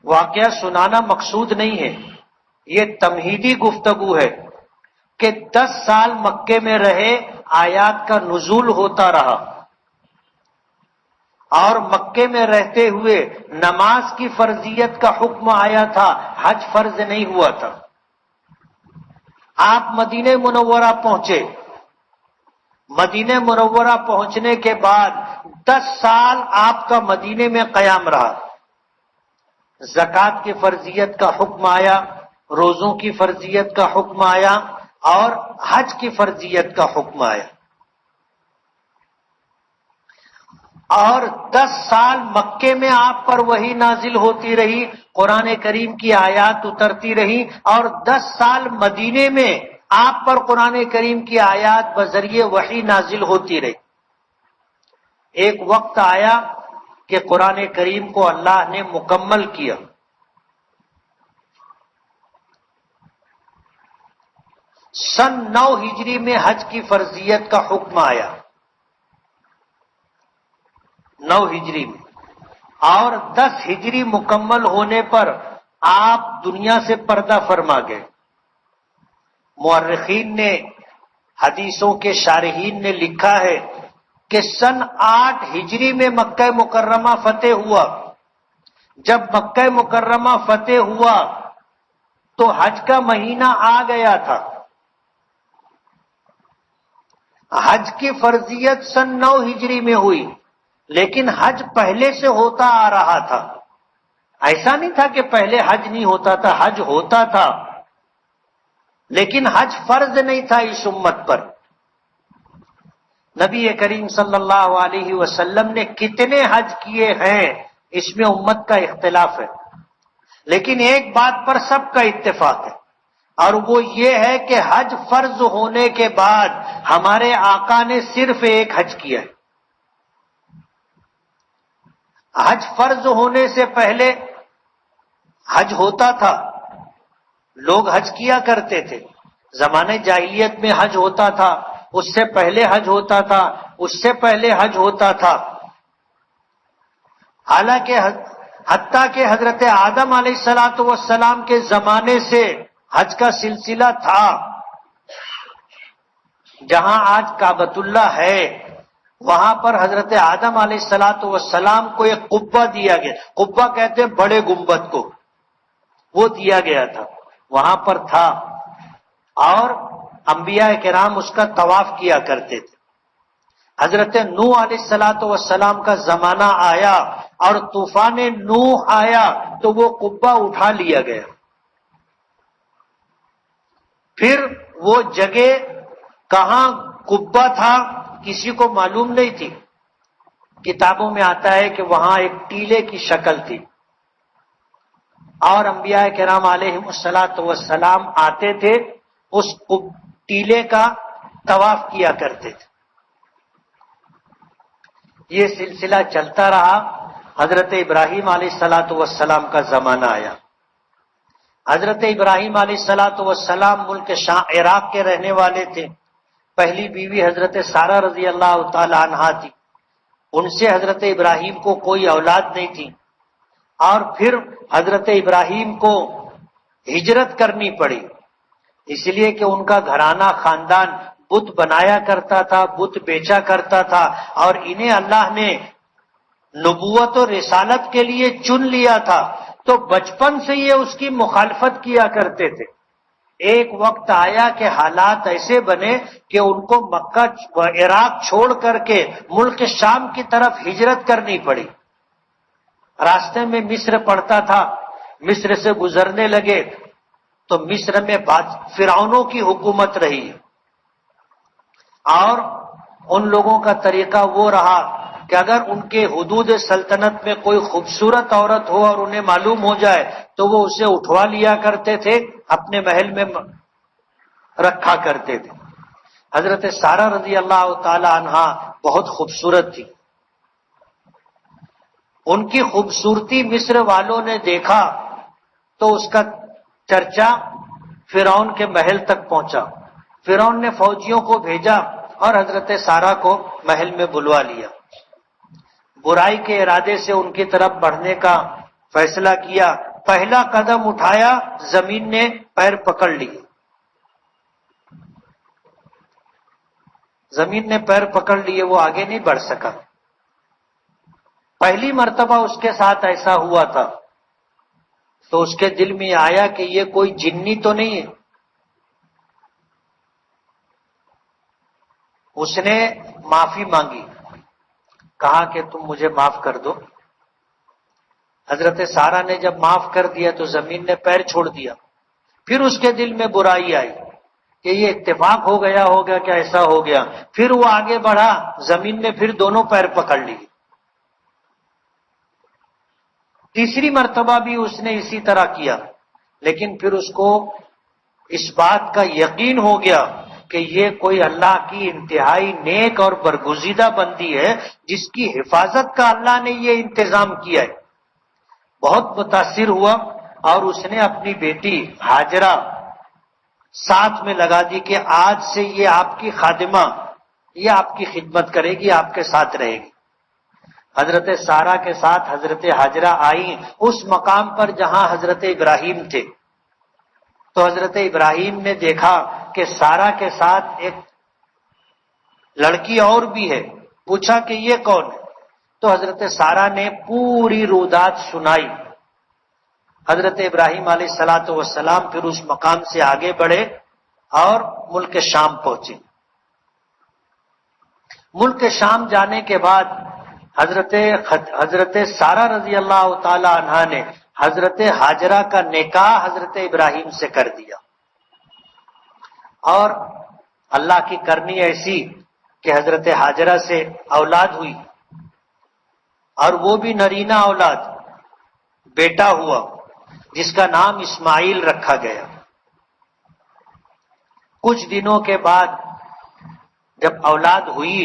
واقعہ سنانا مقصود نہیں ہے، یہ تمہیدی گفتگو ہے کہ 10 سال مکے میں رہے، آیات کا نزول ہوتا رہا، اور مکے میں رہتے ہوئے نماز کی فرضیت کا حکم آیا تھا، حج فرض نہیں ہوا تھا۔ آپ مدینہ منورہ پہنچے، مدینہ منورہ پہنچنے کے بعد 10 سال آپ کا مدینے میں قیام رہا، زکوٰۃ کی فرضیت کا حکم آیا، روزوں کی فرضیت کا حکم آیا اور حج کی فرضیت کا حکم آیا، اور 10 سال مکے میں آپ پر وحی نازل ہوتی رہی، قرآن کریم کی آیات اترتی رہی، اور 10 سال مدینے میں آپ پر قرآن کریم کی آیات بذریعے وحی نازل ہوتی رہی۔ ایک وقت آیا کہ قرآن کریم کو اللہ نے مکمل کیا۔ سن 9 ہجری میں حج کی فرضیت کا حکم آیا، 9 ہجری میں، اور 10 ہجری مکمل ہونے پر آپ دنیا سے پردہ فرما گئے۔ مورخین نے، حدیثوں کے شارحین نے لکھا ہے کہ سن 8 ہجری میں مکہ مکرمہ فتح ہوا۔ جب مکہ مکرمہ فتح ہوا تو حج کا مہینہ آ گیا تھا۔ حج کی فرضیت سن 9 ہجری میں ہوئی، لیکن حج پہلے سے ہوتا آ رہا تھا۔ ایسا نہیں تھا کہ پہلے حج نہیں ہوتا تھا، حج ہوتا تھا، لیکن حج فرض نہیں تھا اس امت پر۔ نبی کریم صلی اللہ علیہ وسلم نے کتنے حج کیے ہیں اس میں امت کا اختلاف ہے، لیکن ایک بات پر سب کا اتفاق ہے، اور وہ یہ ہے کہ حج فرض ہونے کے بعد ہمارے آقا نے صرف ایک حج کیا ہے۔ حج فرض ہونے سے پہلے حج ہوتا تھا، لوگ حج کیا کرتے تھے۔ زمانے جاہلیت میں حج ہوتا تھا، اس سے پہلے حج ہوتا تھا، اس سے پہلے حج ہوتا تھا۔ حالانکہ حتیٰ کہ حضرت آدم علیہ السلام کے زمانے سے حج کا سلسلہ تھا۔ جہاں آج کعبۃ اللہ ہے، وہاں پر حضرت آدم علیہ السلام کو ایک قبہ دیا گیا، قبہ کہتے ہیں بڑے گنبد کو، وہ دیا گیا تھا، وہاں پر تھا، اور انبیاء کرام اس کا طواف کیا کرتے تھے۔ حضرت نوح علیہ السلام کا زمانہ آیا اور طوفان نوح آیا تو وہ قبہ اٹھا لیا گیا۔ پھر وہ جگہ کہاں قبہ تھا کسی کو معلوم نہیں تھی۔ کتابوں میں آتا ہے کہ وہاں ایک ٹیلے کی شکل تھی، اور انبیاء کرام علیہ السلام آتے تھے، اس ٹیلے کا طواف کیا کرتے تھے۔ یہ سلسلہ چلتا رہا، حضرت ابراہیم علیہ السلام کا زمانہ آیا۔ حضرت ابراہیم علیہ السلام ملک عراق کے رہنے والے تھے۔ پہلی بیوی حضرت سارہ رضی اللہ تعالی عنہا تھی، ان سے حضرت ابراہیم کو کوئی اولاد نہیں تھی، اور پھر حضرت ابراہیم کو ہجرت کرنی پڑی، اس لیے کہ ان کا گھرانہ خاندان بت بنایا کرتا تھا، بت بیچا کرتا تھا، اور انہیں اللہ نے نبوت و رسالت کے لیے چن لیا تھا، تو بچپن سے یہ اس کی مخالفت کیا کرتے تھے۔ ایک وقت آیا کہ حالات ایسے بنے کہ ان کو مکہ عراق چھوڑ کر کے ملک شام کی طرف ہجرت کرنی پڑی۔ راستے میں مصر پڑتا تھا، مصر سے گزرنے لگے تو مصر میں فرعونوں کی حکومت رہی، اور ان لوگوں کا طریقہ وہ رہا کہ اگر ان کے حدود سلطنت میں کوئی خوبصورت عورت ہو اور انہیں معلوم ہو جائے تو وہ اسے اٹھوا لیا کرتے تھے، اپنے محل میں رکھا کرتے تھے۔ حضرت سارہ رضی اللہ تعالی عنہا بہت خوبصورت تھی، ان کی خوبصورتی مصر والوں نے دیکھا تو اس کا چرچا فرعون کے محل تک پہنچا۔ فرعون نے فوجیوں کو بھیجا اور حضرت سارہ کو محل میں بلوا لیا، برائی کے ارادے سے ان کی طرف بڑھنے کا فیصلہ کیا۔ پہلا قدم اٹھایا، زمین نے پیر پکڑ لیے، زمین نے پیر پکڑ لیے، وہ آگے نہیں بڑھ سکا۔ پہلی مرتبہ اس کے ساتھ ایسا ہوا تھا تو اس کے دل میں آیا کہ یہ کوئی جنی تو نہیں ہے۔ اس نے معافی مانگی، کہا کہ تم مجھے معاف کر دو۔ حضرت سارہ نے جب معاف کر دیا تو زمین نے پیر چھوڑ دیا۔ پھر اس کے دل میں برائی آئی کہ یہ اتفاق ہو گیا ہوگا کہ ایسا ہو گیا. پھر وہ آگے بڑھا, زمین میں پھر دونوں پیر پکڑ لی. تیسری مرتبہ بھی اس نے اسی طرح کیا, لیکن پھر اس کو اس بات کا یقین ہو گیا کہ یہ کوئی اللہ کی انتہائی نیک اور برگزیدہ بندی ہے جس کی حفاظت کا اللہ نے یہ انتظام کیا ہے. بہت متاثر ہوا اور اس نے اپنی بیٹی ہاجرہ ساتھ میں لگا دی کہ آج سے یہ آپ کی خادمہ, یہ آپ کی خدمت کرے گی, آپ کے ساتھ رہے گی. حضرت سارہ کے ساتھ حضرت ہاجرہ آئی اس مقام پر جہاں حضرت ابراہیم تھے. تو حضرت ابراہیم نے دیکھا کہ سارہ کے ساتھ ایک لڑکی اور بھی ہے. پوچھا کہ یہ کون ہے؟ تو حضرت سارہ نے پوری رودات سنائی. حضرت ابراہیم علیہ الصلوۃ والسلام پھر اس مقام سے آگے بڑھے اور ملک شام پہنچے. ملک شام جانے کے بعد حضرت سارہ رضی اللہ تعالی عنہا نے حضرت ہاجرہ کا نکاح حضرت ابراہیم سے کر دیا. اور اللہ کی کرنی ایسی کہ حضرت ہاجرہ سے اولاد ہوئی, اور وہ بھی نرینہ اولاد, بیٹا ہوا جس کا نام اسماعیل رکھا گیا. کچھ دنوں کے بعد جب اولاد ہوئی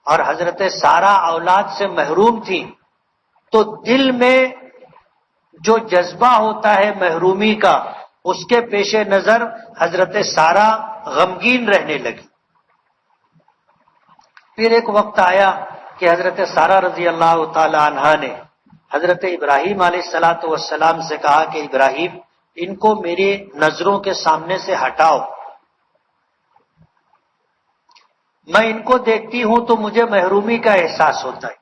اور حضرت سارہ اولاد سے محروم تھی, تو دل میں جو جذبہ ہوتا ہے محرومی کا, اس کے پیش نظر حضرت سارہ غمگین رہنے لگی. پھر ایک وقت آیا کہ حضرت سارہ رضی اللہ تعالی عنہا نے حضرت ابراہیم علیہ الصلوۃ والسلام سے کہا کہ ابراہیم, ان کو میری نظروں کے سامنے سے ہٹاؤ, میں ان کو دیکھتی ہوں تو مجھے محرومی کا احساس ہوتا ہے.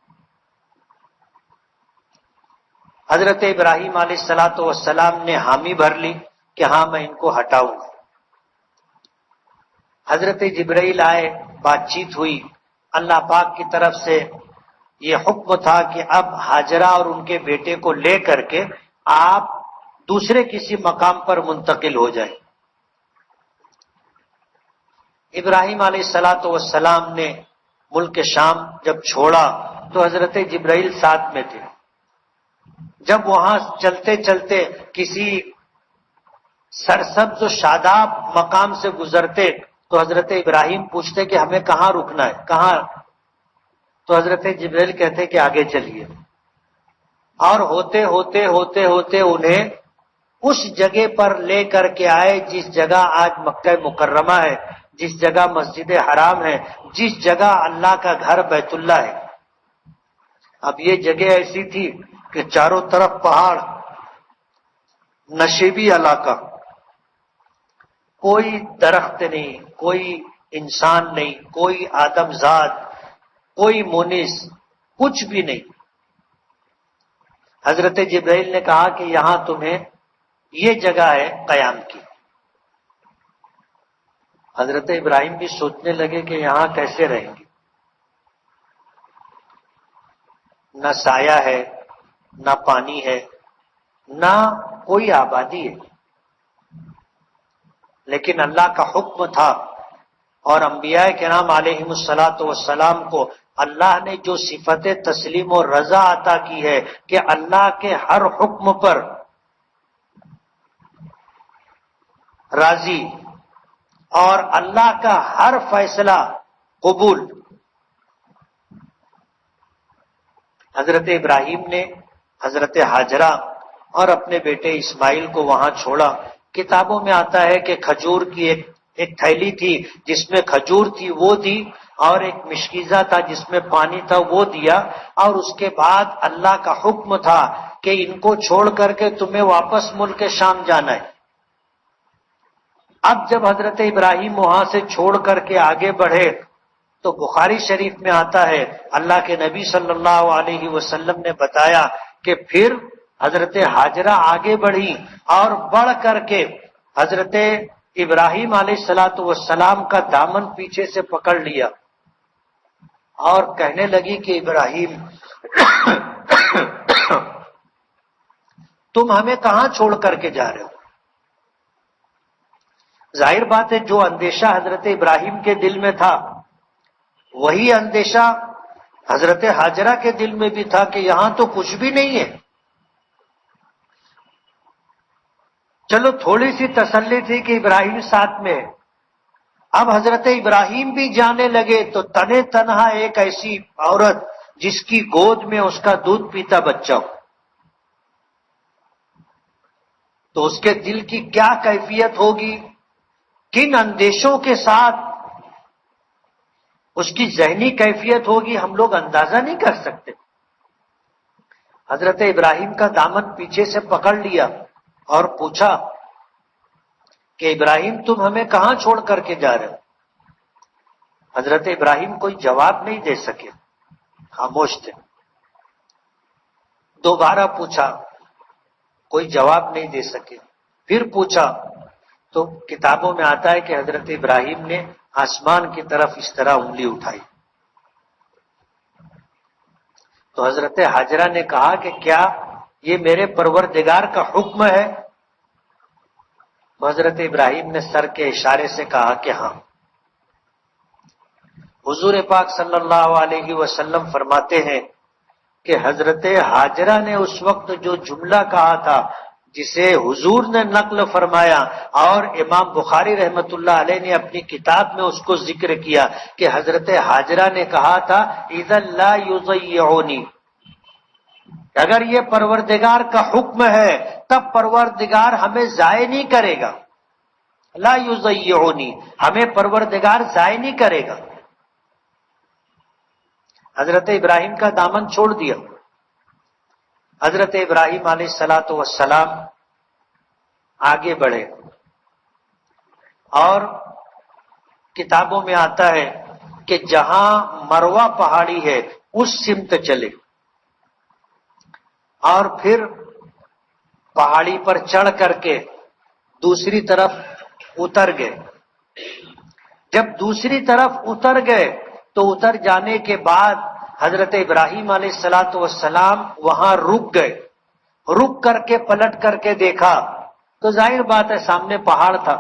حضرت ابراہیم علیہ الصلوۃ والسلام نے حامی بھر لی کہ ہاں میں ان کو ہٹاؤں گا. حضرت جبرائیل آئے, بات چیت ہوئی. اللہ پاک کی طرف سے یہ حکم تھا کہ اب ہاجرہ اور ان کے بیٹے کو لے کر کے آپ دوسرے کسی مقام پر منتقل ہو جائیں. ابراہیم علیہ الصلوۃ والسلام نے ملک شام جب چھوڑا تو حضرت جبرائیل ساتھ میں تھے. جب وہاں چلتے چلتے کسی سرسبز و شاداب مقام سے گزرتے تو حضرت ابراہیم پوچھتے کہ ہمیں کہاں رکنا ہے, کہاں؟ تو حضرت جبرائیل کہتے کہ آگے چلیے. اور ہوتے ہوتے ہوتے ہوتے انہیں اس جگہ پر لے کر کے آئے جس جگہ آج مکہ مکرمہ ہے, جس جگہ مسجد حرام ہے, جس جگہ اللہ کا گھر بیت اللہ ہے. اب یہ جگہ ایسی تھی کہ چاروں طرف پہاڑ, نشیبی علاقہ, کوئی درخت نہیں, کوئی انسان نہیں, کوئی آدم ذات, کوئی مونس, کچھ بھی نہیں. حضرت جبرائیل نے کہا کہ یہاں تمہیں یہ جگہ ہے قیام کی. حضرت ابراہیم بھی سوچنے لگے کہ یہاں کیسے رہیں گے, نہ سایہ ہے, نہ پانی ہے, نہ کوئی آبادی ہے. لیکن اللہ کا حکم تھا, اور انبیاء کرام علیہم الصلوۃ والسلام کو اللہ نے جو صفت تسلیم و رضا عطا کی ہے کہ اللہ کے ہر حکم پر راضی اور اللہ کا ہر فیصلہ قبول. حضرت ابراہیم نے حضرت ہاجرہ اور اپنے بیٹے اسماعیل کو وہاں چھوڑا. کتابوں میں آتا ہے کہ کھجور کی ایک تھیلی تھی جس میں کھجور تھی وہ دی, اور ایک مشکیزہ تھا جس میں پانی تھا وہ دیا, اور اس کے بعد اللہ کا حکم تھا کہ ان کو چھوڑ کر کے تمہیں واپس ملک شام جانا ہے. اب جب حضرت ابراہیم وہاں سے چھوڑ کر کے آگے بڑھے تو بخاری شریف میں آتا ہے اللہ کے نبی صلی اللہ علیہ وسلم نے بتایا کہ پھر حضرت ہاجرہ آگے بڑھی اور بڑھ کر کے حضرت ابراہیم علیہ الصلوۃ والسلام کا دامن پیچھے سے پکڑ لیا اور کہنے لگی کہ ابراہیم تم ہمیں کہاں چھوڑ کر کے جا رہے ہو؟ ظاہر بات ہے جو اندیشہ حضرت ابراہیم کے دل میں تھا وہی اندیشہ حضرت ہاجرہ کے دل میں بھی تھا کہ یہاں تو کچھ بھی نہیں ہے. چلو تھوڑی سی تسلی تھی کہ ابراہیم ساتھ میں ہے. اب حضرت ابراہیم بھی جانے لگے تو تنے تنہا ایک ایسی عورت جس کی گود میں اس کا دودھ پیتا بچہ ہو، تو اس کے دل کی کیا کیفیت ہوگی، کن اندیشوں کے ساتھ اس کی ذہنی کیفیت ہوگی، ہم لوگ اندازہ نہیں کر سکتے. حضرت ابراہیم کا دامن پیچھے سے پکڑ لیا اور پوچھا کہ ابراہیم تم ہمیں کہاں چھوڑ کر کے جا رہے ہو؟ حضرت ابراہیم کوئی جواب نہیں دے سکے، خاموش تھے. دوبارہ پوچھا، کوئی جواب نہیں دے سکے. پھر پوچھا تو کتابوں میں آتا ہے کہ حضرت ابراہیم نے آسمان کی طرف اس طرح انگلی اٹھائی. تو حضرت ہاجرہ نے کہا کہ کیا یہ میرے پروردگار کا حکم ہے؟ تو حضرت ابراہیم نے سر کے اشارے سے کہا کہ ہاں. حضور پاک صلی اللہ علیہ وسلم فرماتے ہیں کہ حضرت ہاجرہ نے اس وقت جو جملہ کہا تھا جسے حضور نے نقل فرمایا، اور امام بخاری رحمت اللہ علیہ نے اپنی کتاب میں اس کو ذکر کیا کہ حضرت ہاجرہ نے کہا تھا اذا لا یضیعونی، اگر یہ پروردگار کا حکم ہے تب پروردگار ہمیں ضائع نہیں کرے گا. لا یضیعونی، ہمیں پروردگار ضائع نہیں کرے گا. حضرت ابراہیم کا دامن چھوڑ دیا. حضرت ابراہیم علیہ الصلاۃ والسلام آگے بڑھے اور کتابوں میں آتا ہے کہ جہاں مروہ پہاڑی ہے اس سمت چلے اور پھر پہاڑی پر چڑھ کر کے دوسری طرف اتر گئے. جب دوسری طرف اتر گئے تو اتر جانے کے بعد حضرت ابراہیم علیہ الصلاۃ والسلام وہاں رک گئے. رک کر کے پلٹ کر کے دیکھا تو ظاہر بات ہے سامنے پہاڑ تھا.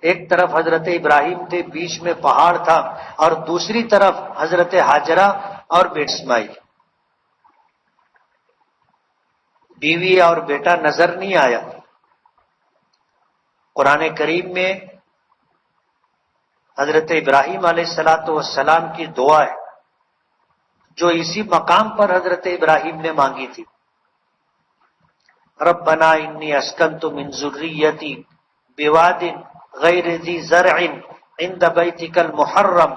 ایک طرف حضرت ابراہیم تھے، بیچ میں پہاڑ تھا، اور دوسری طرف حضرت ہاجرہ اور بیٹی اسماعیل. بیوی اور بیٹا نظر نہیں آیا. قرآن کریم میں حضرت ابراہیم علیہ الصلاۃ والسلام کی دعا ہے جو اسی مقام پر حضرت ابراہیم نے مانگی تھی. ربنا انی اسکنت من ذریتی بواد غیر ذی زرع عند بیتک المحرم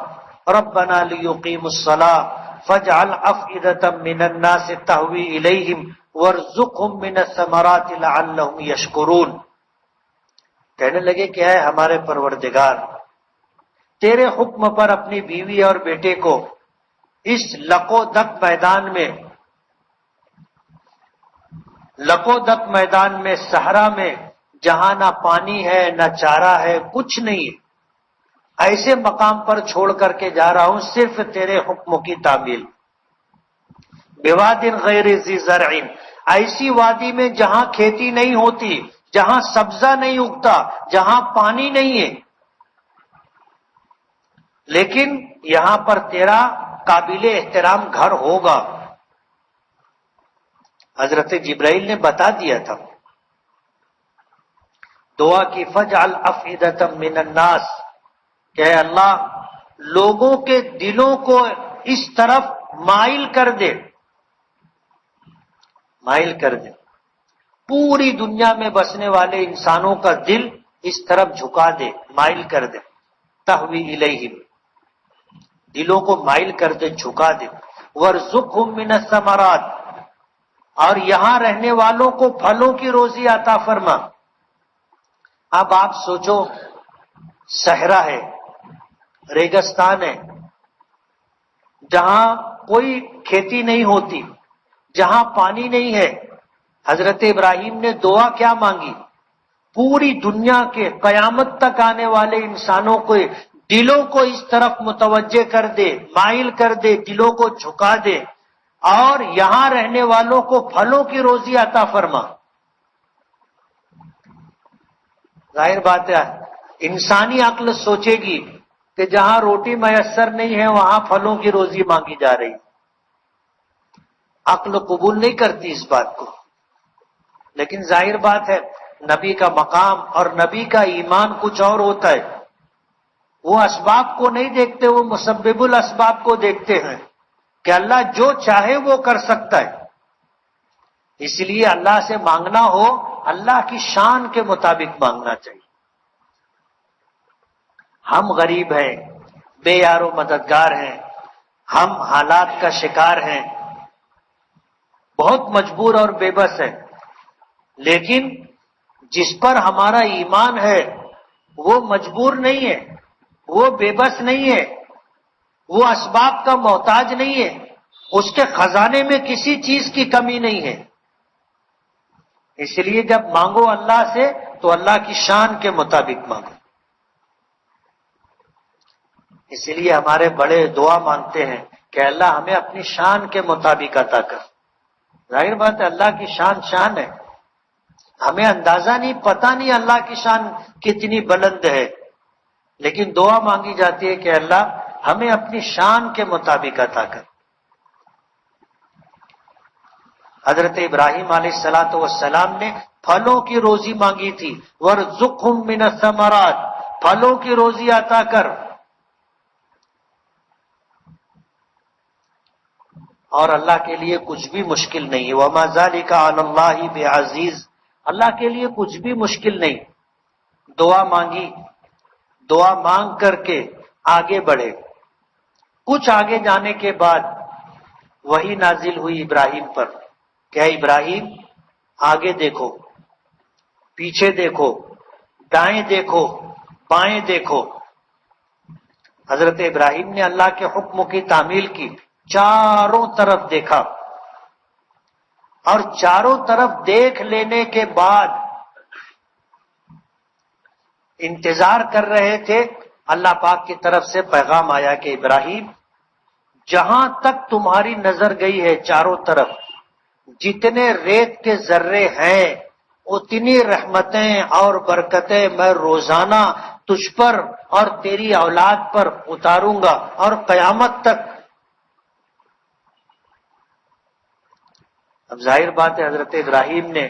ربنا لیقیموا الصلاة فاجعل افئدة من الناس تهوی الیہم وارزقهم من الثمرات لعلهم یشکرون. کہنے لگے کہ اے ہمارے پروردگار، تیرے حکم پر اپنی بیوی اور بیٹے کو اس لقو دک میدان میں صحرا میں جہاں نہ پانی ہے نہ چارہ ہے، کچھ نہیں ہے، ایسے مقام پر چھوڑ کر کے جا رہا ہوں صرف تیرے حکم کی تعمیل. بواد غیر ذی زرع، ایسی وادی میں جہاں کھیتی نہیں ہوتی، جہاں سبزہ نہیں اگتا، جہاں پانی نہیں ہے، لیکن یہاں پر تیرا قابل احترام گھر ہوگا. حضرت جبرائیل نے بتا دیا تھا. دعا کی فجعل افئدة من الناس، کہ اے اللہ لوگوں کے دلوں کو اس طرف مائل کر دے، مائل کر دے. پوری دنیا میں بسنے والے انسانوں کا دل اس طرف جھکا دے، مائل کر دے. تہوی الیہم، دلوں کو مائل کر دے، جھکا دے. وارزقہم من الثمرات، اور یہاں رہنے والوں کو پھلوں کی روزی عطا فرما. اب آپ سوچو، صحرا ہے، ریگستان ہے، جہاں کوئی کھیتی نہیں ہوتی، جہاں پانی نہیں ہے. حضرت ابراہیم نے دعا کیا مانگی؟ پوری دنیا کے قیامت تک آنے والے انسانوں کو دلوں کو اس طرف متوجہ کر دے، مائل کر دے، دلوں کو جھکا دے، اور یہاں رہنے والوں کو پھلوں کی روزی عطا فرما. ظاہر بات ہے انسانی عقل سوچے گی کہ جہاں روٹی میسر نہیں ہے وہاں پھلوں کی روزی مانگی جا رہی، عقل قبول نہیں کرتی اس بات کو۔ لیکن ظاہر بات ہے نبی کا مقام اور نبی کا ایمان کچھ اور ہوتا ہے، وہ اسباب کو نہیں دیکھتے، وہ مسبب الاسباب کو دیکھتے ہیں کہ اللہ جو چاہے وہ کر سکتا ہے۔ اس لیے اللہ سے مانگنا ہو اللہ کی شان کے مطابق مانگنا چاہیے۔ ہم غریب ہیں، بے یار و مددگار ہیں، ہم حالات کا شکار ہیں، بہت مجبور اور بے بس ہیں، لیکن جس پر ہمارا ایمان ہے وہ مجبور نہیں ہے، وہ بے بس نہیں ہے، وہ اسباب کا محتاج نہیں ہے، اس کے خزانے میں کسی چیز کی کمی نہیں ہے۔ اس لیے جب مانگو اللہ سے تو اللہ کی شان کے مطابق مانگو۔ اس لیے ہمارے بڑے دعا مانگتے ہیں کہ اللہ ہمیں اپنی شان کے مطابق عطا کر۔ ظاہر بات ہے اللہ کی شان شان ہے، ہمیں اندازہ نہیں، پتہ نہیں اللہ کی شان کتنی بلند ہے، لیکن دعا مانگی جاتی ہے کہ اللہ ہمیں اپنی شان کے مطابق عطا کر۔ حضرت ابراہیم علیہ السلام نے پھلوں کی روزی مانگی تھی، وَارْزُقْهُم مِّنَ الثَّمَرَاتِ، پھلوں کی روزی عطا کر۔ اور اللہ کے لیے کچھ بھی مشکل نہیں ہے، وَمَا ذَلِكَ عَلَى اللَّهِ بِعَزِيزٍ، اللہ کے لیے کچھ بھی مشکل نہیں۔ دعا مانگی، دعا مانگ کر کے آگے بڑھے، کچھ آگے جانے کے بعد وحی نازل ہوئی ابراہیم پر کہ اے ابراہیم آگے دیکھو، پیچھے دیکھو، دائیں دیکھو، بائیں دیکھو۔ حضرت ابراہیم نے اللہ کے حکم کی تعمیل کی، چاروں طرف دیکھا، اور چاروں طرف دیکھ لینے کے بعد انتظار کر رہے تھے، اللہ پاک کی طرف سے پیغام آیا کہ ابراہیم جہاں تک تمہاری نظر گئی ہے چاروں طرف جتنے ریت کے ذرے ہیں اتنی رحمتیں اور برکتیں میں روزانہ تجھ پر اور تیری اولاد پر اتاروں گا اور قیامت تک۔ اب ظاہر بات ہے حضرت ابراہیم نے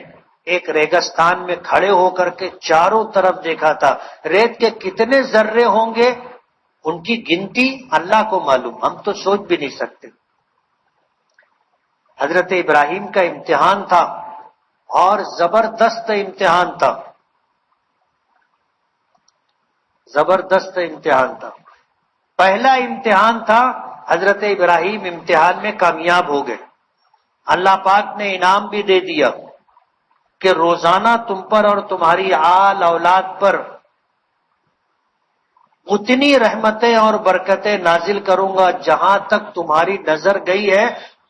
ایک ریگستان میں کھڑے ہو کر کے چاروں طرف دیکھا تھا، ریت کے کتنے ذرے ہوں گے ان کی گنتی اللہ کو معلوم، ہم تو سوچ بھی نہیں سکتے۔ حضرت ابراہیم کا امتحان تھا اور زبردست امتحان تھا، زبردست امتحان تھا۔ پہلا امتحان تھا، حضرت ابراہیم امتحان میں کامیاب ہو گئے، اللہ پاک نے انعام بھی دے دیا کہ روزانہ تم پر اور تمہاری آل اولاد پر اتنی رحمتیں اور برکتیں نازل کروں گا جہاں تک تمہاری نظر گئی ہے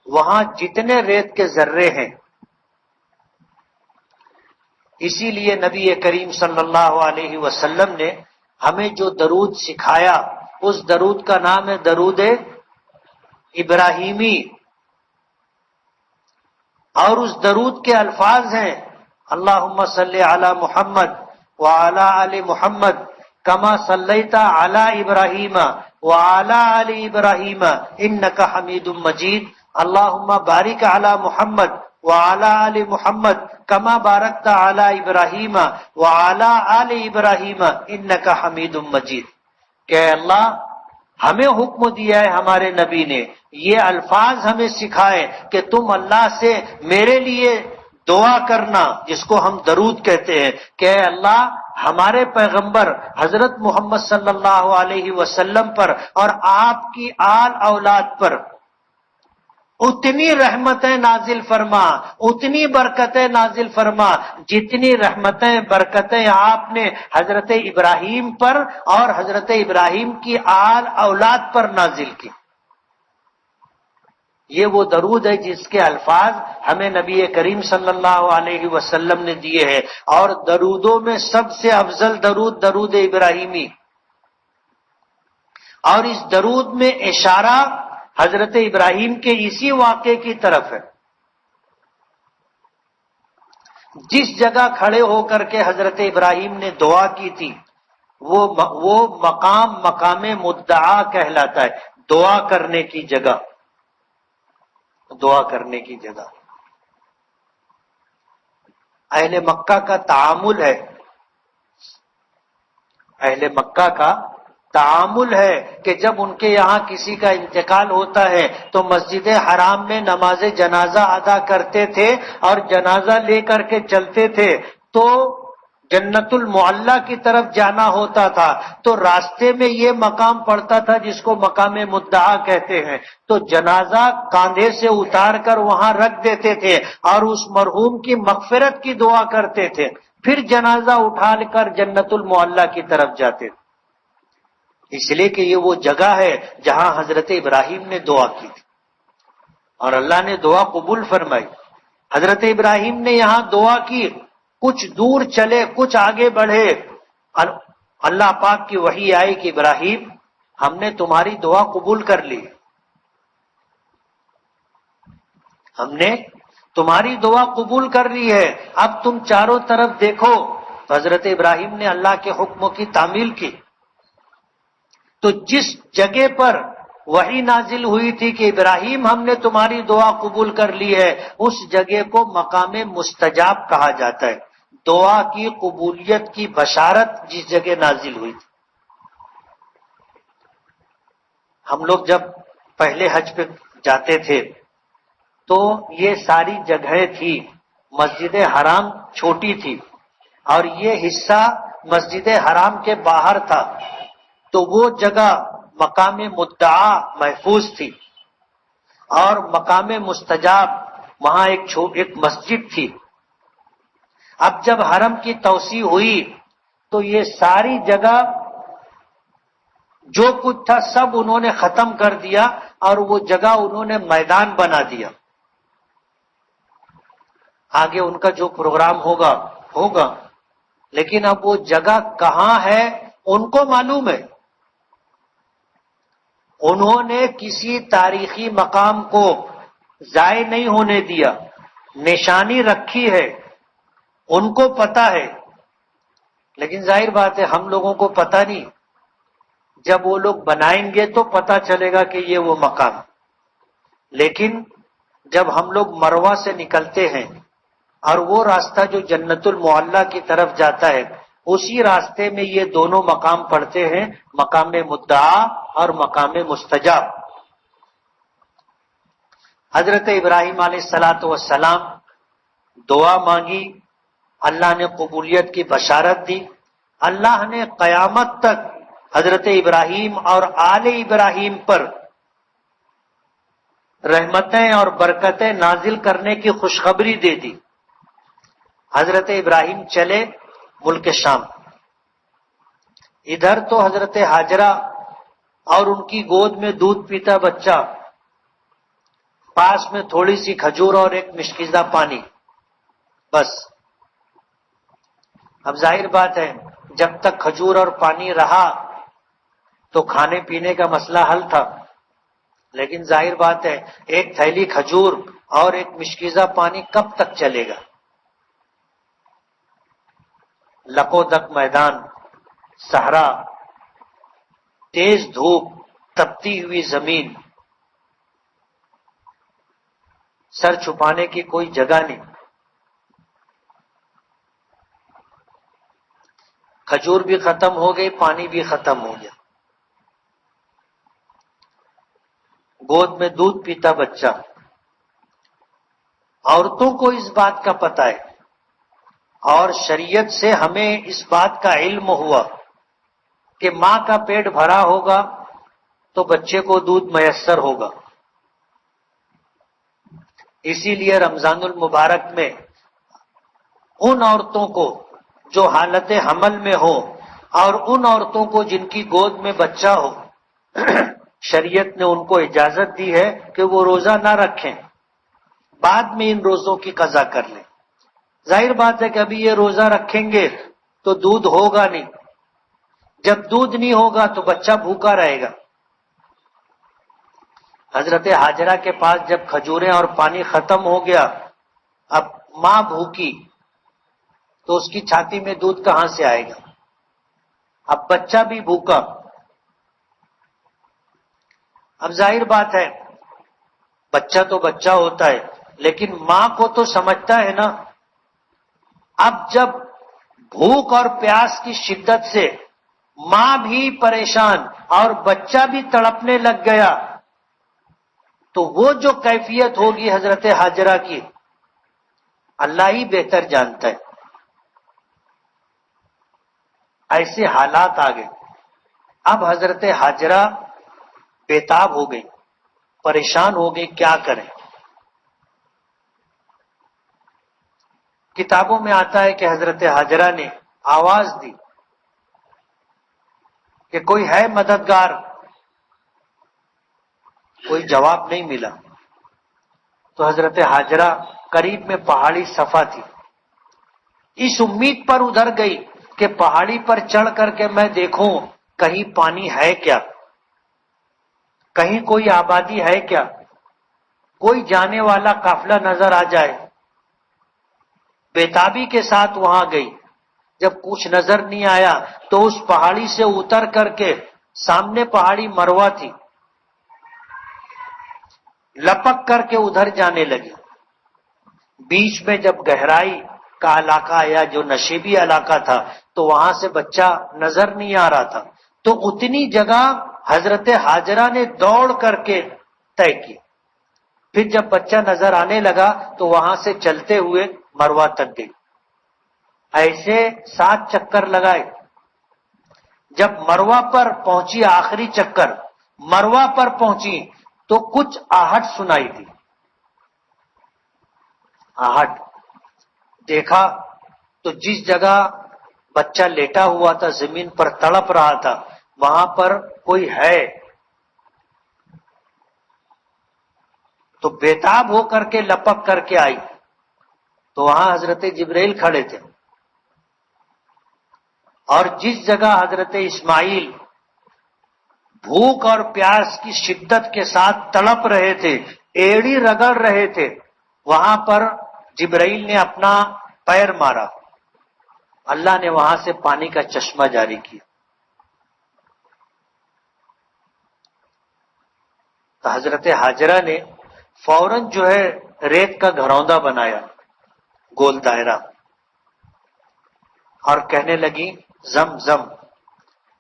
وہاں جتنے ریت کے ذرے ہیں۔ اسی لیے نبی کریم صلی اللہ علیہ وسلم نے ہمیں جو درود سکھایا اس درود کا نام ہے درود ابراہیمی، اور اس درود کے الفاظ ہیں اللہم صلی علی محمد وعلی آل محمد کما صلیت علی ابراہیم وعلی آل ابراہیم انک حمید مجید، اللہم بارک علی محمد وعلی آل محمد کما بارکت علی ابراہیم وعلی آل ابراہیم انک حمید مجید۔ کہ اللہ ہمیں حکم دیا ہے ہمارے نبی نے، یہ الفاظ ہمیں سکھائے کہ تم اللہ سے میرے لیے دعا کرنا، جس کو ہم درود کہتے ہیں، کہ اے اللہ ہمارے پیغمبر حضرت محمد صلی اللہ علیہ وسلم پر اور آپ کی آل اولاد پر اتنی رحمتیں نازل فرما، اتنی برکتیں نازل فرما جتنی رحمتیں برکتیں آپ نے حضرت ابراہیم پر اور حضرت ابراہیم کی آل اولاد پر نازل کی۔ یہ وہ درود ہے جس کے الفاظ ہمیں نبی کریم صلی اللہ علیہ وسلم نے دیے ہیں، اور درودوں میں سب سے افضل درود درود ابراہیمی، اور اس درود میں اشارہ حضرت ابراہیم کے اسی واقعے کی طرف ہے۔ جس جگہ کھڑے ہو کر کے حضرت ابراہیم نے دعا کی تھی وہ مقام مدعا کہلاتا ہے، دعا کرنے کی جگہ، دعا کرنے کی جگہ۔ اہل مکہ کا تعامل ہے، اہل مکہ کا تعامل ہے کہ جب ان کے یہاں کسی کا انتقال ہوتا ہے تو مسجد حرام میں نماز جنازہ ادا کرتے تھے اور جنازہ لے کر کے چلتے تھے، تو جنت المعلی کی طرف جانا ہوتا تھا تو راستے میں یہ مقام پڑتا تھا جس کو مقام مدعا کہتے ہیں، تو جنازہ کاندھے سے اتار کر وہاں رکھ دیتے تھے اور اس مرحوم کی مغفرت کی دعا کرتے تھے، پھر جنازہ اٹھا کر جنت المعلی کی طرف جاتے تھے، اس لیے کہ یہ وہ جگہ ہے جہاں حضرت ابراہیم نے دعا کی تھی اور اللہ نے دعا قبول فرمائی۔ حضرت ابراہیم نے یہاں دعا کی، کچھ دور چلے، کچھ آگے بڑھے، اللہ پاک کی وحی آئی کہ ابراہیم ہم نے تمہاری دعا قبول کر لی، ہم نے تمہاری دعا قبول کر لی ہے، اب تم چاروں طرف دیکھو۔ تو حضرت ابراہیم نے اللہ کے حکموں کی تعمیل کی، تو جس جگہ پر وحی نازل ہوئی تھی کہ ابراہیم ہم نے تمہاری دعا قبول کر لی ہے، اس جگہ کو مقام مستجاب کہا جاتا ہے، دعا کی قبولیت کی بشارت جس جگہ نازل ہوئی تھی۔ ہم لوگ جب پہلے حج پہ جاتے تھے تو یہ ساری جگہیں تھی، مسجد حرام چھوٹی تھی اور یہ حصہ مسجد حرام کے باہر تھا، تو وہ جگہ مقام مدعا محفوظ تھی اور مقام مستجاب وہاں ایک مسجد تھی۔ اب جب حرم کی توسیع ہوئی تو یہ ساری جگہ جو کچھ تھا سب انہوں نے ختم کر دیا اور وہ جگہ انہوں نے میدان بنا دیا، آگے ان کا جو پروگرام ہوگا ہوگا، لیکن اب وہ جگہ کہاں ہے ان کو معلوم ہے، انہوں نے کسی تاریخی مقام کو ضائع نہیں ہونے دیا، نشانی رکھی ہے، ان کو پتا ہے، لیکن ظاہر بات ہے ہم لوگوں کو پتا نہیں، جب وہ لوگ بنائیں گے تو پتا چلے گا کہ یہ وہ مقام، لیکن جب ہم لوگ مروہ سے نکلتے ہیں اور وہ راستہ جو جنت المعلی کی طرف جاتا ہے اسی راستے میں یہ دونوں مقام پڑتے ہیں، مقام مدعا اور مقام مستجاب۔ حضرت ابراہیم علیہ السلام دعا مانگی، اللہ نے قبولیت کی بشارت دی، اللہ نے قیامت تک حضرت ابراہیم اور آل ابراہیم پر رحمتیں اور برکتیں نازل کرنے کی خوشخبری دے دی۔ حضرت ابراہیم چلے ملک شام، ادھر تو حضرت ہاجرہ اور ان کی گود میں دودھ پیتا بچہ، پاس میں تھوڑی سی کھجور اور ایک مشکیزہ پانی، بس۔ اب ظاہر بات ہے جب تک کھجور اور پانی رہا تو کھانے پینے کا مسئلہ حل تھا، لیکن ظاہر بات ہے ایک تھیلی کھجور اور ایک مشکیزہ پانی کب تک چلے گا؟ لکو دک میدان، صحرا، تیز دھوپ، تپتی ہوئی زمین، سر چھپانے کی کوئی جگہ نہیں، کھجور بھی ختم ہو گئی، پانی بھی ختم ہو گیا، گود میں دودھ پیتا بچہ۔ عورتوں کو اس بات کا پتہ ہے اور شریعت سے ہمیں اس بات کا علم ہوا کہ ماں کا پیٹ بھرا ہوگا تو بچے کو دودھ میسر ہوگا، اسی لیے رمضان المبارک میں ان عورتوں کو جو حالت حمل میں ہو اور ان عورتوں کو جن کی گود میں بچہ ہو، شریعت نے ان کو اجازت دی ہے کہ وہ روزہ نہ رکھیں، بعد میں ان روزوں کی قضا کر لیں۔ ظاہر بات ہے کہ ابھی یہ روزہ رکھیں گے تو دودھ ہوگا نہیں، جب دودھ نہیں ہوگا تو بچہ بھوکا رہے گا۔ حضرت ہاجرہ کے پاس جب کھجوریں اور پانی ختم ہو گیا، اب ماں بھوکی تو اس کی چھاتی میں دودھ کہاں سے آئے گا؟ اب بچہ بھی بھوکا. اب ظاہر بات ہے بچہ تو بچہ ہوتا ہے لیکن ماں کو تو سمجھتا ہے نا. اب جب بھوک اور پیاس کی شدت سے ماں بھی پریشان اور بچہ بھی تڑپنے لگ گیا تو وہ جو کیفیت ہوگی حضرت ہاجرہ کی اللہ ہی بہتر جانتا ہے. ایسے حالات آ گئے. اب حضرت ہاجرہ بےتاب ہو گئی, پریشان ہو گئی, کیا کریں. کتابوں میں آتا ہے کہ حضرت ہاجرہ نے آواز دی کہ کوئی ہے مددگار, کوئی جواب نہیں ملا. تو حضرت ہاجرہ قریب میں پہاڑی صفا تھی, اس امید پر ادھر گئی کہ پہاڑی پر چڑھ کر کے میں دیکھوں کہیں پانی ہے کیا, کہیں کوئی آبادی ہے کیا, کوئی جانے والا قافلہ نظر آ جائے. بےتابی کے ساتھ وہاں گئی. جب کچھ نظر نہیں آیا تو اس پہاڑی سے اتر کر کے, سامنے پہاڑی مروہ تھی, لپک کر کے ادھر جانے لگی. بیچ میں جب گہرائی کا علاقہ یا جو نشیبی علاقہ تھا تو وہاں سے بچہ نظر نہیں آ رہا تھا. تو اتنی جگہ حضرت ہاجرہ نے دوڑ کر کے طے کی. پھر جب بچہ نظر آنے لگا تو وہاں سے چلتے ہوئے مروہ تک گئی. ایسے 7 چکر لگائے. جب مروہ پر پہنچی, آخری چکر مروہ پر پہنچی تو کچھ آہٹ سنائی دی. آہٹ دیکھا تو جس جگہ بچہ لیٹا ہوا تھا, زمین پر تڑپ رہا تھا, وہاں پر کوئی ہے. تو بےتاب ہو کر کے لپک کر کے آئی تو وہاں حضرت جبرائیل کھڑے تھے. اور جس جگہ حضرت اسماعیل بھوک اور پیاس کی شدت کے ساتھ تڑپ رہے تھے, ایڑی رگڑ رہے تھے, وہاں پر جبرائیل نے اپنا پیر مارا, اللہ نے وہاں سے پانی کا چشمہ جاری کیا. تو حضرت ہاجرہ نے فوراً جو ہے ریت کا گھروندا بنایا, گول دائرہ, اور کہنے لگی زم زم.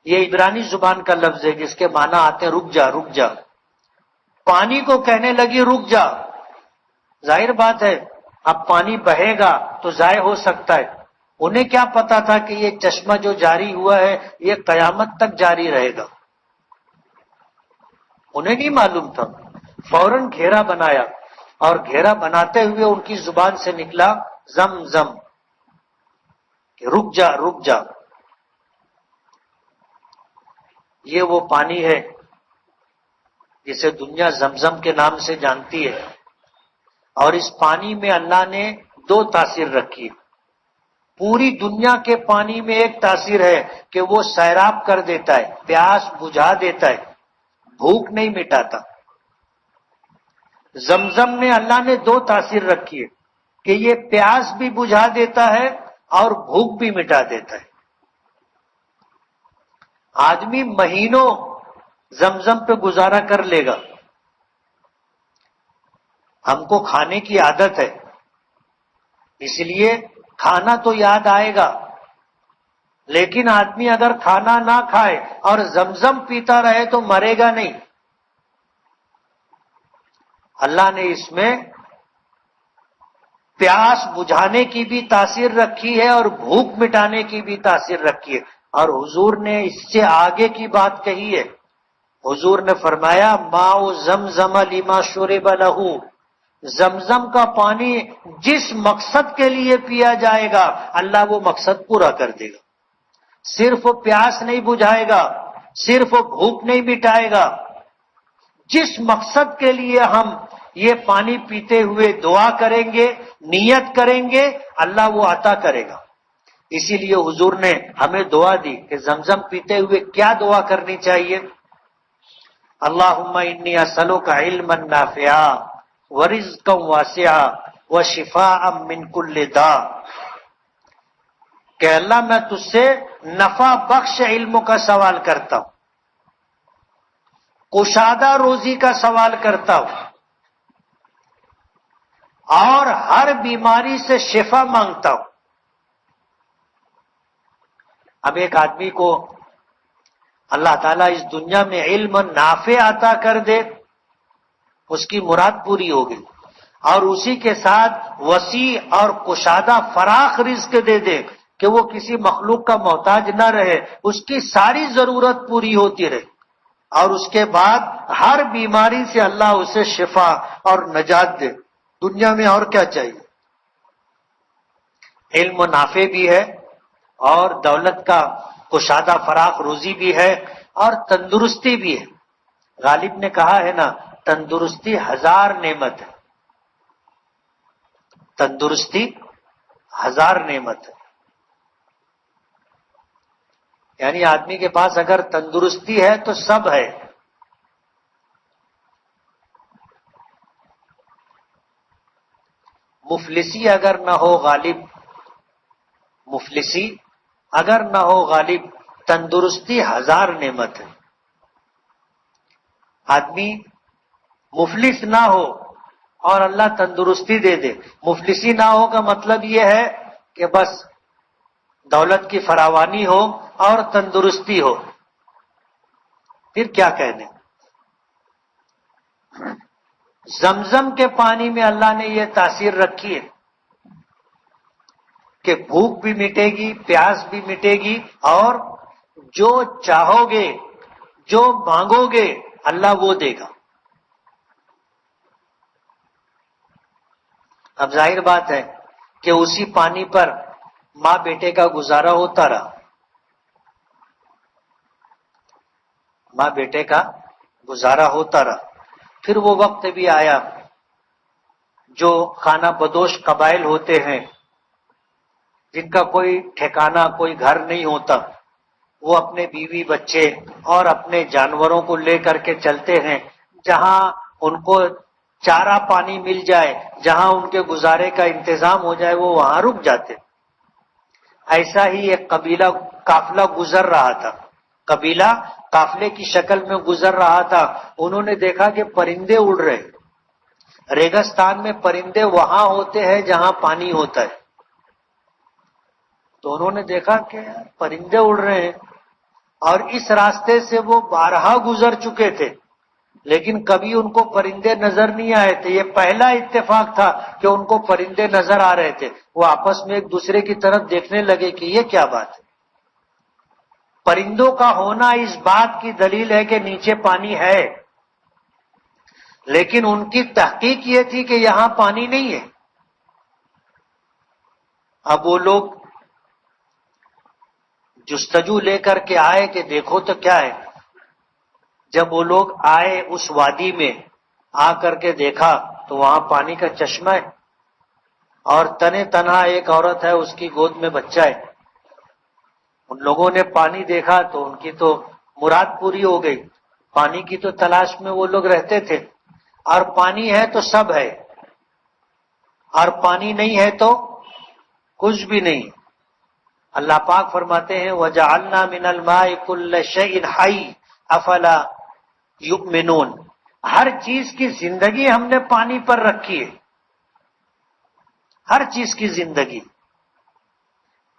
یہ عبرانی زبان کا لفظ ہے جس کے معنی آتے ہیں رک جا رک جا. پانی کو کہنے لگی رک جا. ظاہر بات ہے اب پانی بہے گا تو ضائع ہو سکتا ہے. انہیں کیا پتا تھا کہ یہ چشمہ جو جاری ہوا ہے یہ قیامت تک جاری رہے گا, انہیں نہیں معلوم تھا. فوراً گھیرا بنایا اور گھیرا بناتے ہوئے ان کی زبان سے نکلا زم زم, کہ رک جا رک جا. یہ وہ پانی ہے جسے دنیا زمزم کے نام سے جانتی ہے, اور اس پانی میں اللہ نے 2 تاثیر رکھی. پوری دنیا کے پانی میں ایک تاثیر ہے کہ وہ سیراب کر دیتا ہے, پیاس بجھا دیتا ہے, بھوک نہیں مٹاتا. زمزم میں اللہ نے 2 تاثیر رکھی ہے کہ یہ پیاس بھی بجھا دیتا ہے اور بھوک بھی مٹا دیتا ہے. آدمی مہینوں زمزم پہ گزارا کر لے گا. ہم کو کھانے کی عادت ہے اس لیے کھانا تو یاد آئے گا, لیکن آدمی اگر کھانا نہ کھائے اور زمزم پیتا رہے تو مرے گا نہیں. اللہ نے اس میں پیاس بجھانے کی بھی تاثیر رکھی ہے اور بھوک مٹانے کی بھی تاثیر رکھی ہے. اور حضور نے اس سے آگے کی بات کہی ہے. حضور نے فرمایا ماء زمزم لما شرب لہ, زمزم کا پانی جس مقصد کے لیے پیا جائے گا اللہ وہ مقصد پورا کر دے گا. صرف پیاس نہیں بجھائے گا, صرف بھوک نہیں مٹائے گا. جس مقصد کے لیے ہم یہ پانی پیتے ہوئے دعا کریں گے, نیت کریں گے, اللہ وہ عطا کرے گا. اسی لیے حضور نے ہمیں دعا دی کہ زمزم پیتے ہوئے کیا دعا کرنی چاہیے. اللہم انی اسألک علما نافعا ورزقا واسعا وشفاء من کل داء. کہ اللہ میں تجھ سے نفع بخش علم کا سوال کرتا ہوں، کشادہ روزی کا سوال کرتا ہوں، اور ہر بیماری سے شفا مانگتا ہوں۔ اب ایک آدمی کو اللہ تعالیٰ اس دنیا میں علم نافع عطا کر دے، اس کی مراد پوری ہوگی، اور اسی کے ساتھ وسیع اور کشادہ فراخ رزق دے دے کہ وہ کسی مخلوق کا محتاج نہ رہے، اس کی ساری ضرورت پوری ہوتی رہے، اور اس کے بعد ہر بیماری سے اللہ اسے شفا اور نجات دے، دنیا میں اور کیا چاہیے؟ علم نافع بھی ہے، اور دولت کا کشادہ فراخ روزی بھی ہے، اور تندرستی بھی ہے۔ غالب نے کہا ہے نا، تندرستی 1000 نعمت ہے، تندرستی 1000 نعمت ہے۔ یعنی آدمی کے پاس اگر تندرستی ہے تو سب ہے۔ مفلسی اگر نہ ہو غالب، مفلسی اگر نہ ہو غالب، تندرستی 1000 نعمت ہے۔ آدمی مفلس نہ ہو اور اللہ تندرستی دے دے، مفلسی نہ ہو کا مطلب یہ ہے کہ بس دولت کی فراوانی ہو اور تندرستی ہو، پھر کیا کہنے۔ زمزم کے پانی میں اللہ نے یہ تاثیر رکھی ہے کہ بھوک بھی مٹے گی، پیاس بھی مٹے گی، اور جو چاہو گے، جو مانگو گے، اللہ وہ دے گا۔ اب ظاہر بات ہے کہ اسی پانی پر ماں بیٹے کا گزارا ہوتا رہا، ماں بیٹے کا گزارا ہوتا رہا۔ پھر وہ وقت بھی آیا جو خانہ بدوش قبائل ہوتے ہیں، جن کا کوئی ٹھکانہ، کوئی گھر نہیں ہوتا، وہ اپنے بیوی بچے اور اپنے جانوروں کو لے کر کے چلتے ہیں، جہاں ان کو چارہ پانی مل جائے، جہاں ان کے گزارے کا انتظام ہو جائے، وہ وہاں رک جاتے۔ ایسا ہی ایک قبیلہ قافلہ گزر رہا تھا، قبیلہ قافلے کی شکل میں گزر رہا تھا۔ انہوں نے دیکھا کہ پرندے اڑ رہے، ریگستان میں پرندے وہاں ہوتے ہیں جہاں پانی ہوتا ہے، تو انہوں نے دیکھا کہ پرندے اڑ رہے ہیں، اور اس راستے سے وہ بارہا گزر چکے تھے، لیکن کبھی ان کو پرندے نظر نہیں آئے تھے۔ یہ پہلا اتفاق تھا کہ ان کو پرندے نظر آ رہے تھے۔ وہ آپس میں ایک دوسرے کی طرف دیکھنے لگے کہ یہ کیا بات ہے۔ پرندوں کا ہونا اس بات کی دلیل ہے کہ نیچے پانی ہے، لیکن ان کی تحقیق یہ تھی کہ یہاں پانی نہیں ہے۔ اب وہ لوگ جستجو لے کر کے آئے کہ دیکھو تو کیا ہے۔ جب وہ لوگ آئے اس وادی میں، آ کر کے دیکھا تو وہاں پانی کا چشمہ ہے، اور تنے تنہا ایک عورت ہے، اس کی گود میں بچہ ہے۔ ان لوگوں نے پانی دیکھا تو ان کی تو مراد پوری ہو گئی، پانی کی تو تلاش میں وہ لوگ رہتے تھے، اور پانی ہے تو سب ہے، اور پانی نہیں ہے تو کچھ بھی نہیں۔ اللہ پاک فرماتے ہیں وَجَعَلْنَا مِنَ الْمَاءِ كُلَّ شَيْءٍ حَيٍّ أَفَلَا يُؤْمِنُونَ۔ ہر چیز کی زندگی ہم نے پانی پر رکھی ہے، ہر چیز کی زندگی۔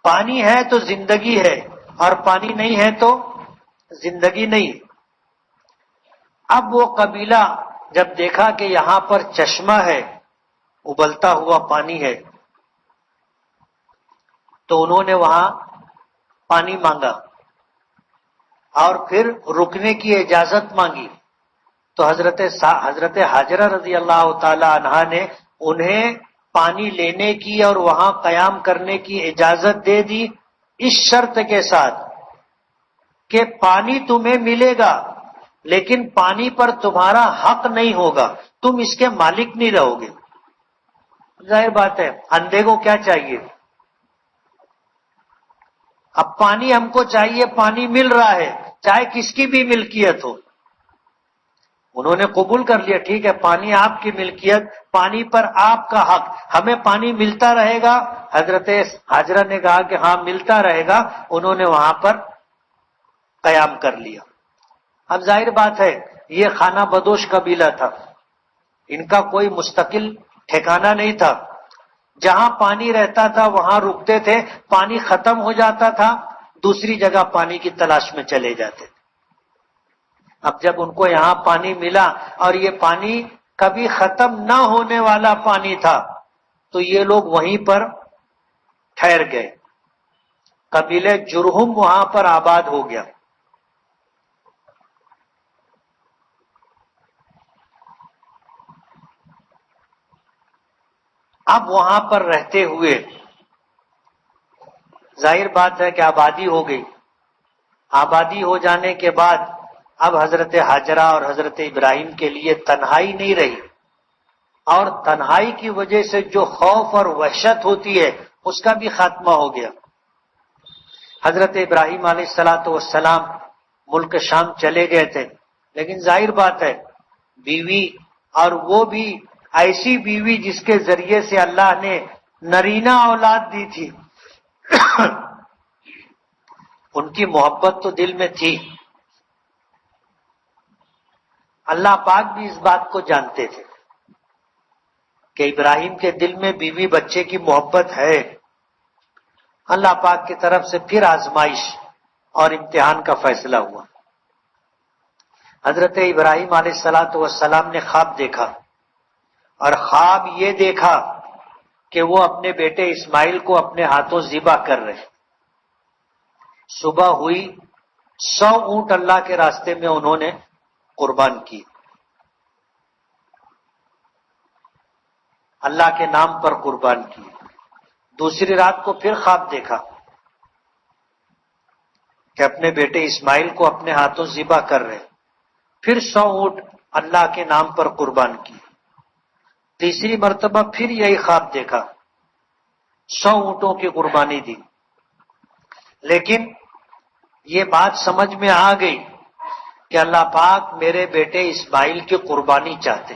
پانی ہے تو زندگی ہے، اور پانی نہیں ہے تو زندگی نہیں۔ اب وہ قبیلہ جب دیکھا کہ یہاں پر چشمہ ہے، ابلتا ہوا پانی ہے، تو انہوں نے وہاں پانی مانگا اور پھر رکنے کی اجازت مانگی۔ تو حضرت حاجرہ رضی اللہ تعالی عنہا نے انہیں پانی لینے کی اور وہاں قیام کرنے کی اجازت دے دی، اس شرط کے ساتھ کہ پانی تمہیں ملے گا، لیکن پانی پر تمہارا حق نہیں ہوگا، تم اس کے مالک نہیں رہو گے۔ ظاہر بات ہے، اندھے کو کیا چاہیے؟ اب پانی ہم کو چاہیے، پانی مل رہا ہے، چاہے کس کی بھی ملکیت ہو، انہوں نے قبول کر لیا، ٹھیک ہے پانی آپ کی ملکیت، پانی پر آپ کا حق، ہمیں پانی ملتا رہے گا۔ حضرت حاجرہ نے کہا کہ ہاں ملتا رہے گا، انہوں نے وہاں پر قیام کر لیا۔ اب ظاہر بات ہے یہ خانہ بدوش قبیلہ تھا، ان کا کوئی مستقل ٹھکانہ نہیں تھا، جہاں پانی رہتا تھا وہاں رکتے تھے، پانی ختم ہو جاتا تھا دوسری جگہ پانی کی تلاش میں چلے جاتے تھے۔ اب جب ان کو یہاں پانی ملا اور یہ پانی کبھی ختم نہ ہونے والا پانی تھا تو یہ لوگ وہیں پر ٹھہر گئے، قبیلہ جرہم وہاں پر آباد ہو گیا۔ اب وہاں پر رہتے ہوئے ظاہر بات ہے کہ آبادی ہو گئی، آبادی ہو جانے کے بعد اب حضرت حاجرہ اور حضرت ابراہیم کے لیے تنہائی نہیں رہی، اور تنہائی کی وجہ سے جو خوف اور وحشت ہوتی ہے اس کا بھی خاتمہ ہو گیا۔ حضرت ابراہیم علیہ السلام ملک شام چلے گئے تھے، لیکن ظاہر بات ہے بیوی، اور وہ بھی ایسی بیوی جس کے ذریعے سے اللہ نے نرینہ اولاد دی تھی ان کی محبت تو دل میں تھی۔ اللہ پاک بھی اس بات کو جانتے تھے کہ ابراہیم کے دل میں بیوی بچے کی محبت ہے۔ اللہ پاک کی طرف سے پھر آزمائش اور امتحان کا فیصلہ ہوا۔ حضرت ابراہیم علیہ السلام نے خواب دیکھا، اور خواب یہ دیکھا کہ وہ اپنے بیٹے اسماعیل کو اپنے ہاتھوں ذبح کر رہے۔ صبح ہوئی، 100 اونٹ اللہ کے راستے میں انہوں نے قربان کی، اللہ کے نام پر قربان کی۔ دوسری رات کو پھر خواب دیکھا کہ اپنے بیٹے اسماعیل کو اپنے ہاتھوں ذبح کر رہے، پھر 100 اونٹ اللہ کے نام پر قربان کی۔ تیسری مرتبہ پھر یہی خواب دیکھا، 100 اونٹوں کی قربانی دی۔ لیکن یہ بات سمجھ میں آ گئی کہ اللہ پاک میرے بیٹے اسماعیل کی قربانی چاہتے،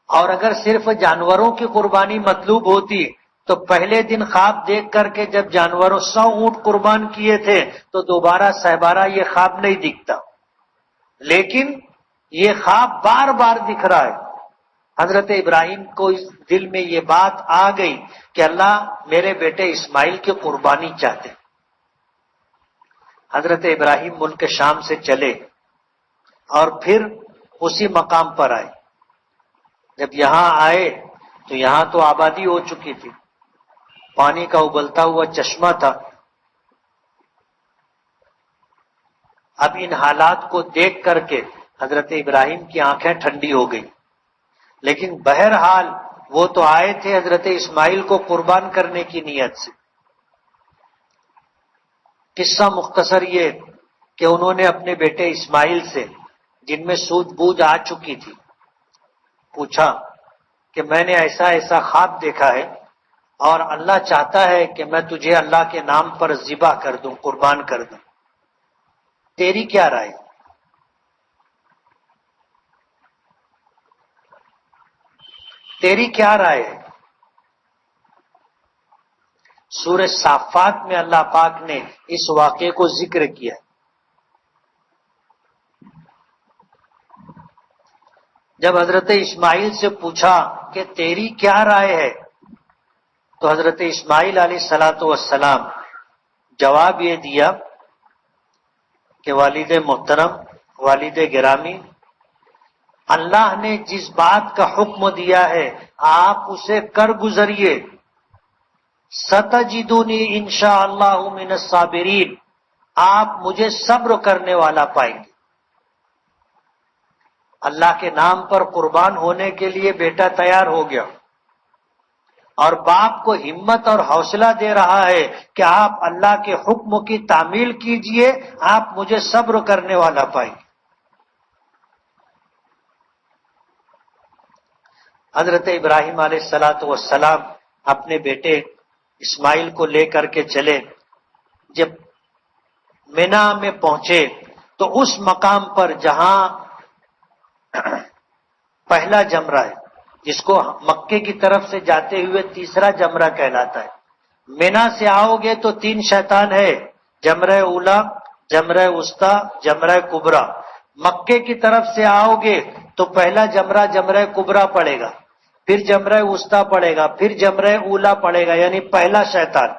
اور اگر صرف جانوروں کی قربانی مطلوب ہوتی تو پہلے دن خواب دیکھ کر کے جب جانوروں 100 اونٹ قربان کیے تھے تو دوبارہ سہبارہ یہ خواب نہیں دکھتا، لیکن یہ خواب بار بار دکھ رہا ہے۔ حضرت ابراہیم کو اس دل میں یہ بات آ گئی کہ اللہ میرے بیٹے اسماعیل کی قربانی چاہتے۔ حضرت ابراہیم ملک شام سے چلے اور پھر اسی مقام پر آئے۔ جب یہاں آئے تو یہاں تو آبادی ہو چکی تھی، پانی کا ابلتا ہوا چشمہ تھا۔ اب ان حالات کو دیکھ کر کے حضرت ابراہیم کی آنکھیں ٹھنڈی ہو گئی، لیکن بہرحال وہ تو آئے تھے حضرت اسماعیل کو قربان کرنے کی نیت سے۔ قصہ مختصر یہ کہ انہوں نے اپنے بیٹے اسماعیل سے، جن میں سوجھ بوجھ آ چکی تھی، پوچھا کہ میں نے ایسا ایسا خواب دیکھا ہے اور اللہ چاہتا ہے کہ میں تجھے اللہ کے نام پر ذبح کر دوں، قربان کر دوں، تیری کیا رائے؟ تیری کیا رائے ہے؟ سورہ صافات میں اللہ پاک نے اس واقعے کو ذکر کیا۔ جب حضرت اسماعیل سے پوچھا کہ تیری کیا رائے ہے تو حضرت اسماعیل علیہ السلام جواب یہ دیا کہ والد محترم، والد گرامی، اللہ نے جس بات کا حکم دیا ہے آپ اسے کر گزریے، ستجدونی انشاءاللہ من الصابرین، آپ مجھے صبر کرنے والا پائیں گے۔ اللہ کے نام پر قربان ہونے کے لیے بیٹا تیار ہو گیا، اور باپ کو ہمت اور حوصلہ دے رہا ہے کہ آپ اللہ کے حکم کی تعمیل کیجئے، آپ مجھے صبر کرنے والا پائیں گے۔ حضرت ابراہیم علیہ السلام اپنے بیٹے اسماعیل کو لے کر کے چلے۔ جب مینا میں پہنچے تو اس مقام پر جہاں پہلا جمرہ ہے، جس کو مکے کی طرف سے جاتے ہوئے تیسرا جمرہ کہلاتا ہے، مینا سے آؤ گے تو 3 شیطان ہے، جمرہ اولا، جمرہ وسطی، جمرہ کبرا۔ مکے کی طرف سے آؤ گے تو پہلا جمرہ جمرہ کبرا پڑے گا، پھر جمرہ وسطی پڑے گا، پھر جمرہ اولا پڑے گا، یعنی پہلا شیطان۔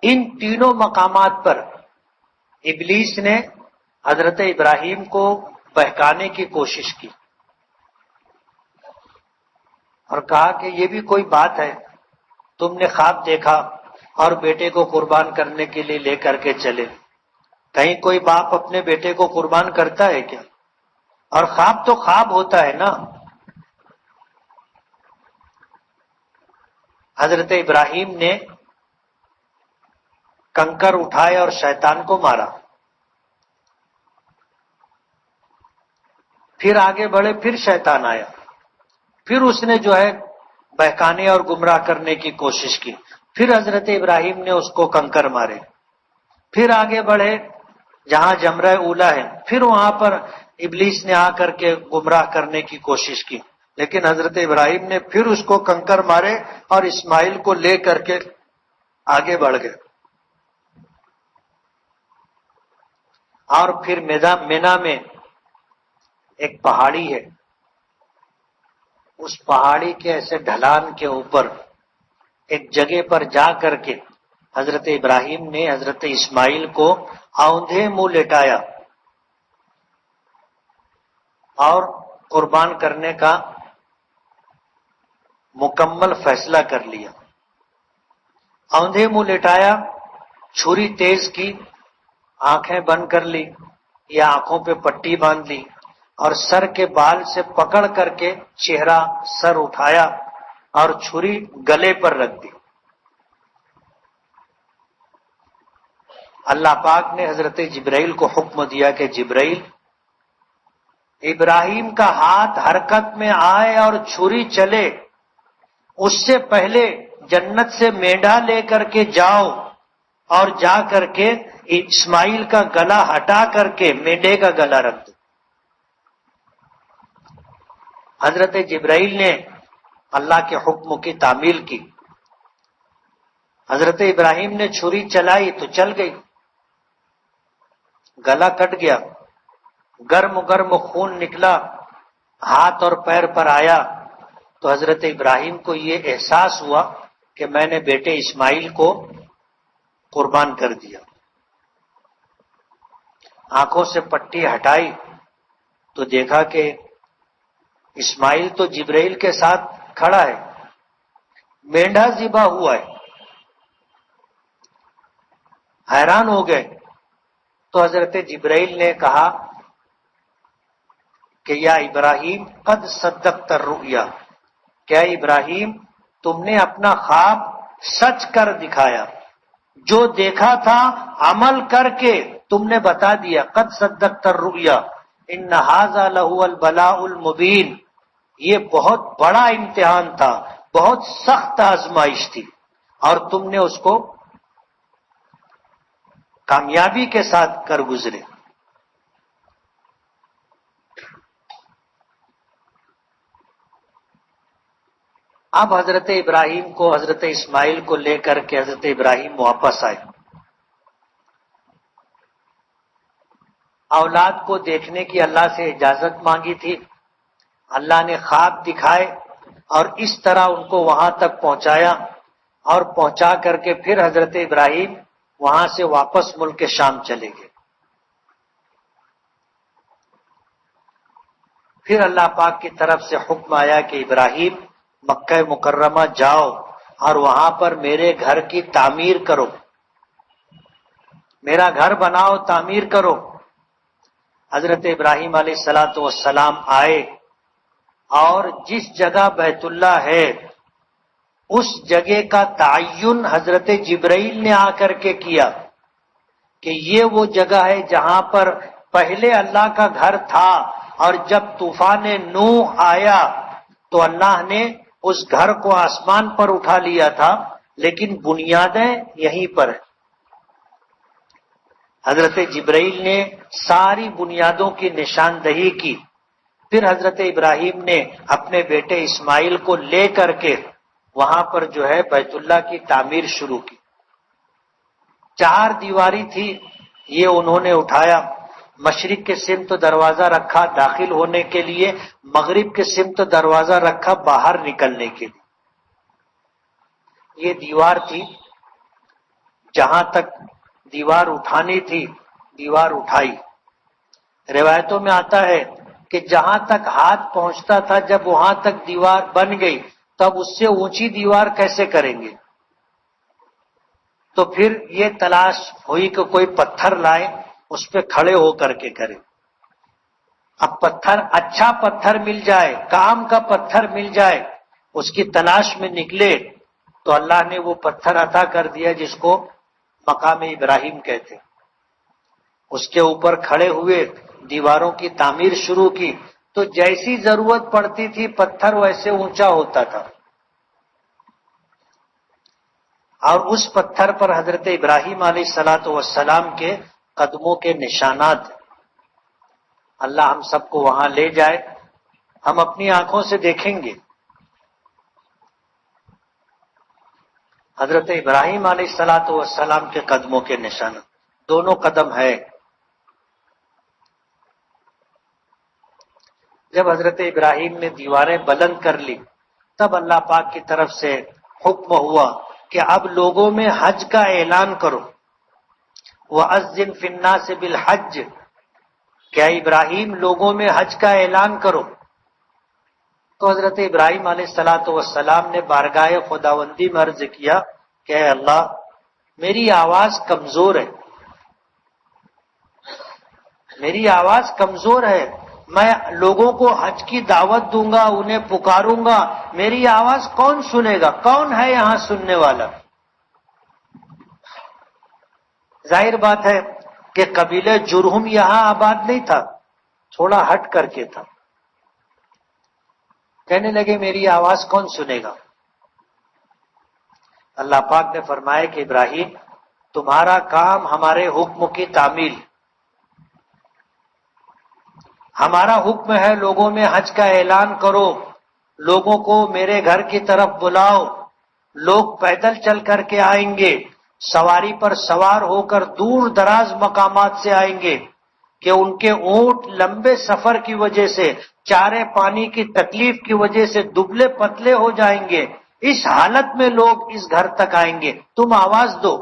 ان تینوں مقامات پر ابلیس نے حضرت ابراہیم کو بہکانے کی کوشش کی اور کہا کہ یہ بھی کوئی بات ہے، تم نے خواب دیکھا اور بیٹے کو قربان کرنے کے لیے لے کر کے چلے، کہیں کوئی باپ اپنے بیٹے کو قربان کرتا ہے کیا؟ اور خواب تو خواب ہوتا ہے نا۔ حضرت ابراہیم نے کنکر اٹھائے اور شیطان کو مارا، پھر آگے بڑھے، پھر شیطان آیا، پھر اس نے جو ہے بہکانے اور گمراہ کرنے کی کوشش کی، پھر حضرت ابراہیم نے اس کو کنکر مارے، پھر آگے بڑھے جہاں جمرہ اولا ہے، پھر وہاں پر ابلیس نے آ کر کے گمراہ کرنے کی کوشش کی، لیکن حضرت ابراہیم نے پھر اس کو کنکر مارے اور اسماعیل کو لے کر کے آگے بڑھ گئے۔ اور پھر مینا میں ایک پہاڑی ہے، اس پہاڑی کے ایسے ڈھلان کے اوپر ایک جگہ پر جا کر کے حضرت ابراہیم نے حضرت اسماعیل کو آندھے منہ لٹایا اور قربان کرنے کا مکمل فیصلہ کر لیا۔ آندھے منہ لٹایا، چھری تیز کی، آنکھیں بند کر لی یا آنکھوں پہ پٹی باندھ لی اور سر کے بال سے پکڑ کر کے چہرہ سر اٹھایا اور چھری گلے پر رکھ دی۔ اللہ پاک نے حضرت جبرائیل کو حکم دیا کہ جبرائیل، ابراہیم کا ہاتھ حرکت میں آئے اور چھری چلے اس سے پہلے جنت سے مینڈا لے کر کے جاؤ اور جا کر کے اسماعیل کا گلا ہٹا کر کے مینڈے کا گلا رکھ دو۔ حضرت جبرائیل نے اللہ کے حکم کی تعمیل کی، حضرت ابراہیم نے چھری چلائی تو چل گئی، گلا کٹ گیا، گرم گرم خون نکلا، ہاتھ اور پیر پر آیا، تو حضرت ابراہیم کو یہ احساس ہوا کہ میں نے بیٹے اسماعیل کو قربان کر دیا۔ آنکھوں سے پٹی ہٹائی تو دیکھا کہ اسماعیل تو جبرائیل کے ساتھ کھڑا ہے، مینڈا ذبح ہوا ہے۔ حیران ہو گئے تو حضرت جبرائیل نے کہا کہ یا ابراہیم قد صدقت الرؤیا، کیا ابراہیم تم نے اپنا خواب سچ کر دکھایا، جو دیکھا تھا عمل کر کے تم نے بتا دیا۔ قد صدقت الرؤیا ان ھذا لہو البلاء المبین، یہ بہت بڑا امتحان تھا، بہت سخت آزمائش تھی اور تم نے اس کو کامیابی کے ساتھ کر گزرے۔ اب حضرت ابراہیم کو، حضرت اسماعیل کو لے کر کے حضرت ابراہیم واپس آئے، اولاد کو دیکھنے کی اللہ سے اجازت مانگی تھی، اللہ نے خواب دکھائے اور اس طرح ان کو وہاں تک پہنچایا، اور پہنچا کر کے پھر حضرت ابراہیم وہاں سے واپس ملک شام چلے گئے۔ پھر اللہ پاک کی طرف سے حکم آیا کہ ابراہیم مکہ مکرمہ جاؤ اور وہاں پر میرے گھر کی تعمیر کرو، میرا گھر بناؤ، تعمیر کرو۔ حضرت ابراہیم علیہ السلام آئے اور جس جگہ بیت اللہ ہے اس جگہ کا تعین حضرت جبرائیل نے آ کر کے کیا کہ یہ وہ جگہ ہے جہاں پر پہلے اللہ کا گھر تھا، اور جب طوفان نوح آیا تو اللہ نے اس گھر کو آسمان پر اٹھا لیا تھا، لیکن بنیادیں یہیں پر ہیں۔ حضرت جبرائیل نے ساری بنیادوں کی نشاندہی کی، پھر حضرت ابراہیم نے اپنے بیٹے اسماعیل کو لے کر کے وہاں پر جو ہے بیت اللہ کی تعمیر شروع کی۔ 4 دیواری تھی، یہ انہوں نے اٹھایا، مشرق کے سمت دروازہ رکھا داخل ہونے کے لیے، مغرب کے سمت دروازہ رکھا باہر نکلنے کے لیے۔ یہ دیوار تھی، جہاں تک دیوار اٹھانی تھی دیوار اٹھائی۔ روایتوں میں آتا ہے کہ جہاں تک ہاتھ پہنچتا تھا، جب وہاں تک دیوار بن گئی تب اس سے اونچی دیوار کیسے کریں گے؟ تو پھر یہ تلاش ہوئی کہ کوئی پتھر لائے، اس پہ کھڑے ہو کر کے کریں۔ اب پتھر، اچھا پتھر مل جائے، کام کا پتھر مل جائے، اس کی تلاش میں نکلے تو اللہ نے وہ پتھر عطا کر دیا جس کو مقام ابراہیم کہتے۔ اس کے اوپر کھڑے ہوئے، دیواروں کی تعمیر شروع کی، تو جیسی ضرورت پڑتی تھی پتھر ویسے اونچا ہوتا تھا، اور اس پتھر پر حضرت ابراہیم علیہ السلام کے قدموں کے نشانات۔ اللہ ہم سب کو وہاں لے جائے، ہم اپنی آنکھوں سے دیکھیں گے حضرت ابراہیم علیہ السلام کے قدموں کے نشانات۔ دونوں قدم ہے۔ جب حضرت ابراہیم نے دیواریں بلند کر لی، تب اللہ پاک کی طرف سے حکم ہوا کہ اب لوگوں میں حج کا اعلان کرو۔ وَأَذِّن فِي النَّاسِ بِالْحَجِّ، کیا ابراہیم لوگوں میں حج کا اعلان کرو۔ تو حضرت ابراہیم علیہ السلام نے بارگاہ خداوندی میں عرض کیا کہ اے اللہ، میری آواز کمزور ہے، میری آواز کمزور ہے، میں لوگوں کو حج کی دعوت دوں گا، انہیں پکاروں گا، میری آواز کون سنے گا؟ کون ہے یہاں سننے والا؟ ظاہر بات ہے کہ قبیلہ جرہم یہاں آباد نہیں تھا، تھوڑا ہٹ کر کے تھا۔ کہنے لگے میری آواز کون سنے گا؟ اللہ پاک نے فرمایا کہ ابراہیم، تمہارا کام ہمارے حکم کی تعمیل، ہمارا حکم ہے لوگوں میں حج کا اعلان کرو، لوگوں کو میرے گھر کی طرف بلاؤ۔ لوگ پیدل چل کر کے آئیں گے، سواری پر سوار ہو کر دور دراز مقامات سے آئیں گے کہ ان کے اونٹ لمبے سفر کی وجہ سے، چارے پانی کی تکلیف کی وجہ سے دبلے پتلے ہو جائیں گے۔ اس حالت میں لوگ اس گھر تک آئیں گے، تم آواز دو،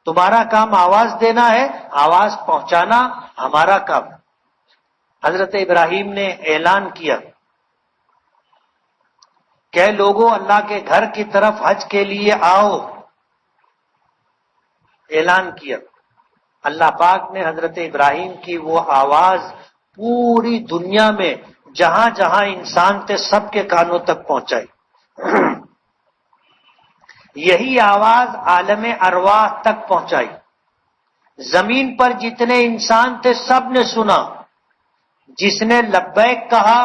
تمہارا کام آواز دینا ہے، آواز پہنچانا ہمارا کام۔ حضرت ابراہیم نے اعلان کیا کہ لوگوں اللہ کے گھر کی طرف حج کے لیے آؤ، اعلان کیا۔ اللہ پاک نے حضرت ابراہیم کی وہ آواز پوری دنیا میں جہاں جہاں انسان تھے سب کے کانوں تک پہنچائی۔ یہی آواز عالم ارواح تک پہنچائی۔ زمین پر جتنے انسان تھے سب نے سنا۔ جس نے لبیک کہا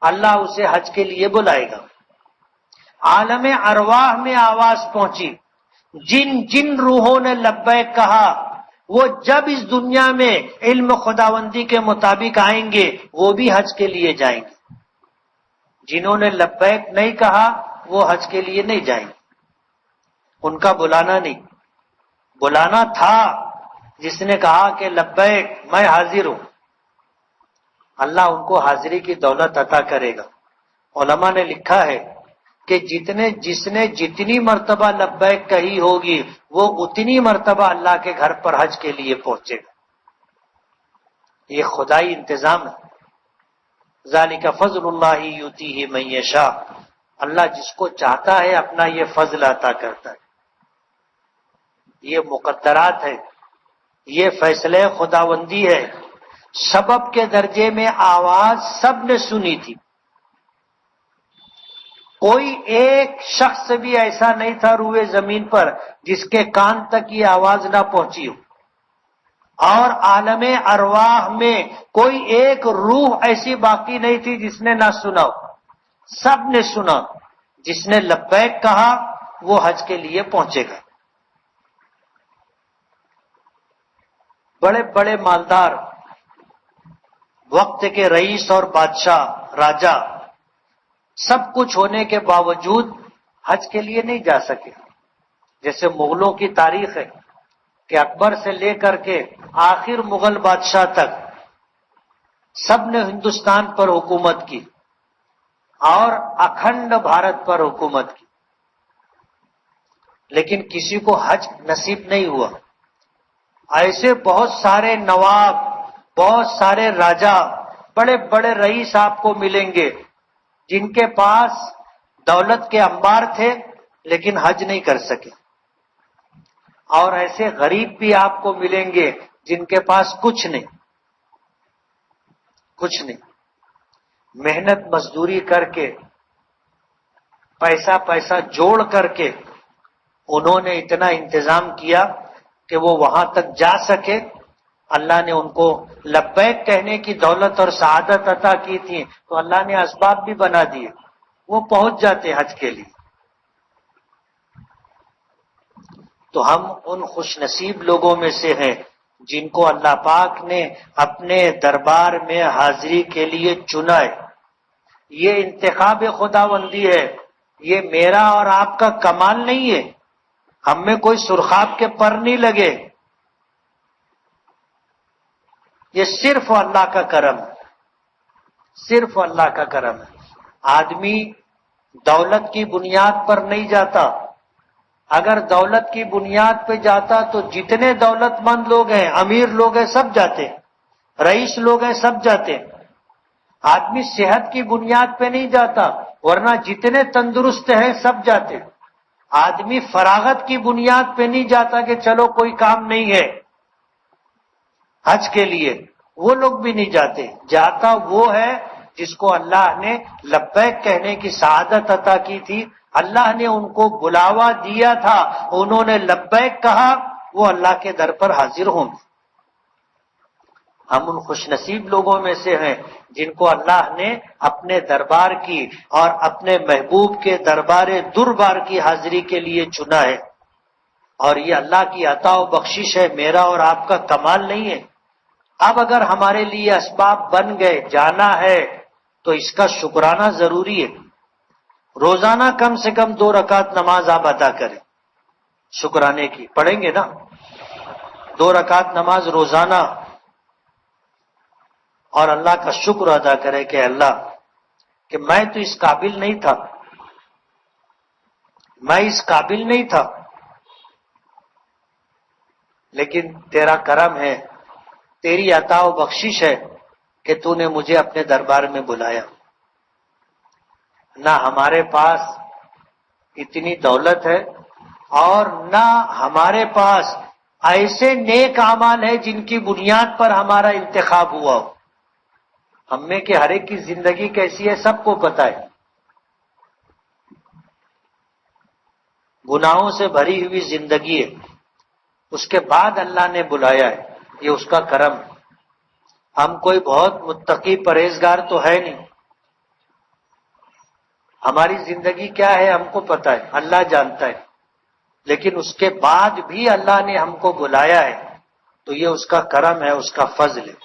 اللہ اسے حج کے لیے بلائے گا۔ عالم ارواح میں آواز پہنچی، جن جن روحوں نے لبیک کہا وہ جب اس دنیا میں علم خداوندی کے مطابق آئیں گے وہ بھی حج کے لیے جائیں گے۔ جنہوں نے لبیک نہیں کہا وہ حج کے لیے نہیں جائیں گے۔ ان کا بلانا نہیں، بلانا تھا جس نے کہا کہ لبیک میں حاضر ہوں، اللہ ان کو حاضری کی دولت عطا کرے گا۔ علماء نے لکھا ہے کہ جس نے جتنی مرتبہ لبیک کہی ہوگی وہ اتنی مرتبہ اللہ کے گھر پر حج کے لیے پہنچے گا۔ یہ خدائی انتظام ہے۔ ذالک فضل اللہ یؤتیہ من یشاء، اللہ جس کو چاہتا ہے اپنا یہ فضل عطا کرتا ہے۔ یہ مقدرات ہے، یہ فیصلے خداوندی ہے۔ سبب کے درجے میں آواز سب نے سنی تھی، کوئی ایک شخص بھی ایسا نہیں تھا روئے زمین پر جس کے کان تک یہ آواز نہ پہنچی ہو، اور عالم ارواح میں کوئی ایک روح ایسی باقی نہیں تھی جس نے نہ سنا ہو، سب نے سنا۔ جس نے لبیک کہا وہ حج کے لیے پہنچے گا۔ بڑے بڑے مالدار، وقت کے رئیس اور بادشاہ، راجا، سب کچھ ہونے کے باوجود حج کے لیے نہیں جا سکے۔ جیسے مغلوں کی تاریخ ہے کہ اکبر سے لے کر کے آخر مغل بادشاہ تک سب نے ہندوستان پر حکومت کی اور اکھنڈ بھارت پر حکومت کی، لیکن کسی کو حج نصیب نہیں ہوا۔ ایسے بہت سارے نواب، بہت سارے راجا، بڑے بڑے رئیس آپ کو ملیں گے جن کے پاس دولت کے انبار تھے لیکن حج نہیں کر سکے، اور ایسے غریب بھی آپ کو ملیں گے جن کے پاس کچھ نہیں، کچھ نہیں، محنت مزدوری کر کے، پیسہ جوڑ کر کے انہوں نے اتنا انتظام کیا کہ وہ وہاں تک جا سکے۔ اللہ نے ان کو لبیک کہنے کی دولت اور سعادت عطا کی تھی، تو اللہ نے اسباب بھی بنا دیے، وہ پہنچ جاتے حج کے لیے۔ تو ہم ان خوش نصیب لوگوں میں سے ہیں جن کو اللہ پاک نے اپنے دربار میں حاضری کے لیے چنا ہے۔ یہ انتخاب خداوندی ہے، یہ میرا اور آپ کا کمال نہیں ہے، ہم میں کوئی سرخاب کے پر نہیں لگے، یہ صرف اللہ کا کرم ہے، صرف اللہ کا کرم ہے۔ آدمی دولت کی بنیاد پر نہیں جاتا، اگر دولت کی بنیاد پہ جاتا تو جتنے دولت مند لوگ ہیں، امیر لوگ ہیں، سب جاتے، رئیس لوگ ہیں، سب جاتے۔ آدمی صحت کی بنیاد پہ نہیں جاتا، ورنہ جتنے تندرست ہیں سب جاتے۔ آدمی فراغت کی بنیاد پہ نہیں جاتا کہ چلو کوئی کام نہیں ہے حج کے لیے، وہ لوگ بھی نہیں جاتے۔ جاتا وہ ہے جس کو اللہ نے لبیک کہنے کی سعادت عطا کی تھی، اللہ نے ان کو بلاوا دیا تھا، انہوں نے لبیک کہا، وہ اللہ کے در پر حاضر ہوں گے۔ ہم ان خوش نصیب لوگوں میں سے ہیں جن کو اللہ نے اپنے دربار کی اور اپنے محبوب کے دربار دربار کی حاضری کے لیے چنا ہے، اور یہ اللہ کی عطا و بخشش ہے، میرا اور آپ کا کمال نہیں ہے۔ اب اگر ہمارے لیے اسباب بن گئے، جانا ہے، تو اس کا شکرانہ ضروری ہے۔ روزانہ کم سے کم 2 رکعت نماز آپ ادا کریں، شکرانے کی پڑھیں گے نا، 2 رکعت نماز روزانہ، اور اللہ کا شکر ادا کرے کہ اللہ کہ میں تو اس قابل نہیں تھا، میں اس قابل نہیں تھا، لیکن تیرا کرم ہے، تیری عطا و بخشش ہے کہ تو نے مجھے اپنے دربار میں بلایا۔ نہ ہمارے پاس اتنی دولت ہے اور نہ ہمارے پاس ایسے نیک اعمال ہیں جن کی بنیاد پر ہمارا انتخاب ہوا ہو۔ ہم میں کہ ہر ایک کی زندگی کیسی ہے سب کو پتہ ہے، گناہوں سے بھری ہوئی زندگی ہے، اس کے بعد اللہ نے بلایا ہے، یہ اس کا کرم ہے۔ ہم کوئی بہت متقی پرہیزگار تو ہے نہیں، ہماری زندگی کیا ہے ہم کو پتہ ہے، اللہ جانتا ہے، لیکن اس کے بعد بھی اللہ نے ہم کو بلایا ہے، تو یہ اس کا کرم ہے، اس کا فضل ہے،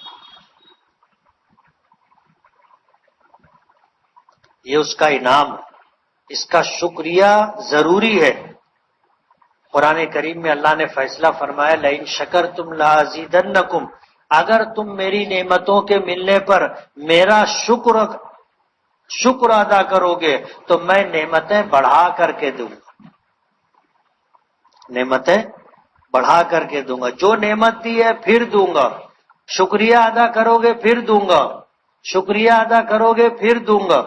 یہ اس کا انعام ہے، اس کا شکریہ ضروری ہے۔ قرآن کریم میں اللہ نے فیصلہ فرمایا لئن شکرتم لازیدنکم، اگر تم میری نعمتوں کے ملنے پر میرا شکر ادا کرو گے تو میں نعمتیں بڑھا کر کے دوں گا، نعمتیں بڑھا کر کے دوں گا، جو نعمت دی ہے پھر دوں گا، شکریہ ادا کرو گے پھر دوں گا، شکریہ ادا کرو گے پھر دوں گا،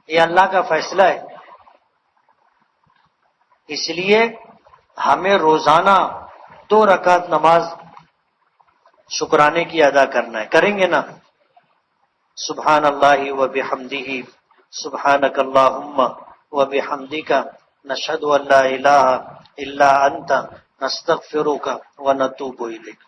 یہ اللہ کا فیصلہ ہے۔ اس لیے ہمیں روزانہ 2 رکعت نماز شکرانے کی ادا کرنا ہے، کریں گے نا؟ سبحان اللہ و بحمدہ، سبحانک اللہم و بحمدک، نشہد ان لا الہ الا انت، نستغفرک و نتوب الیک۔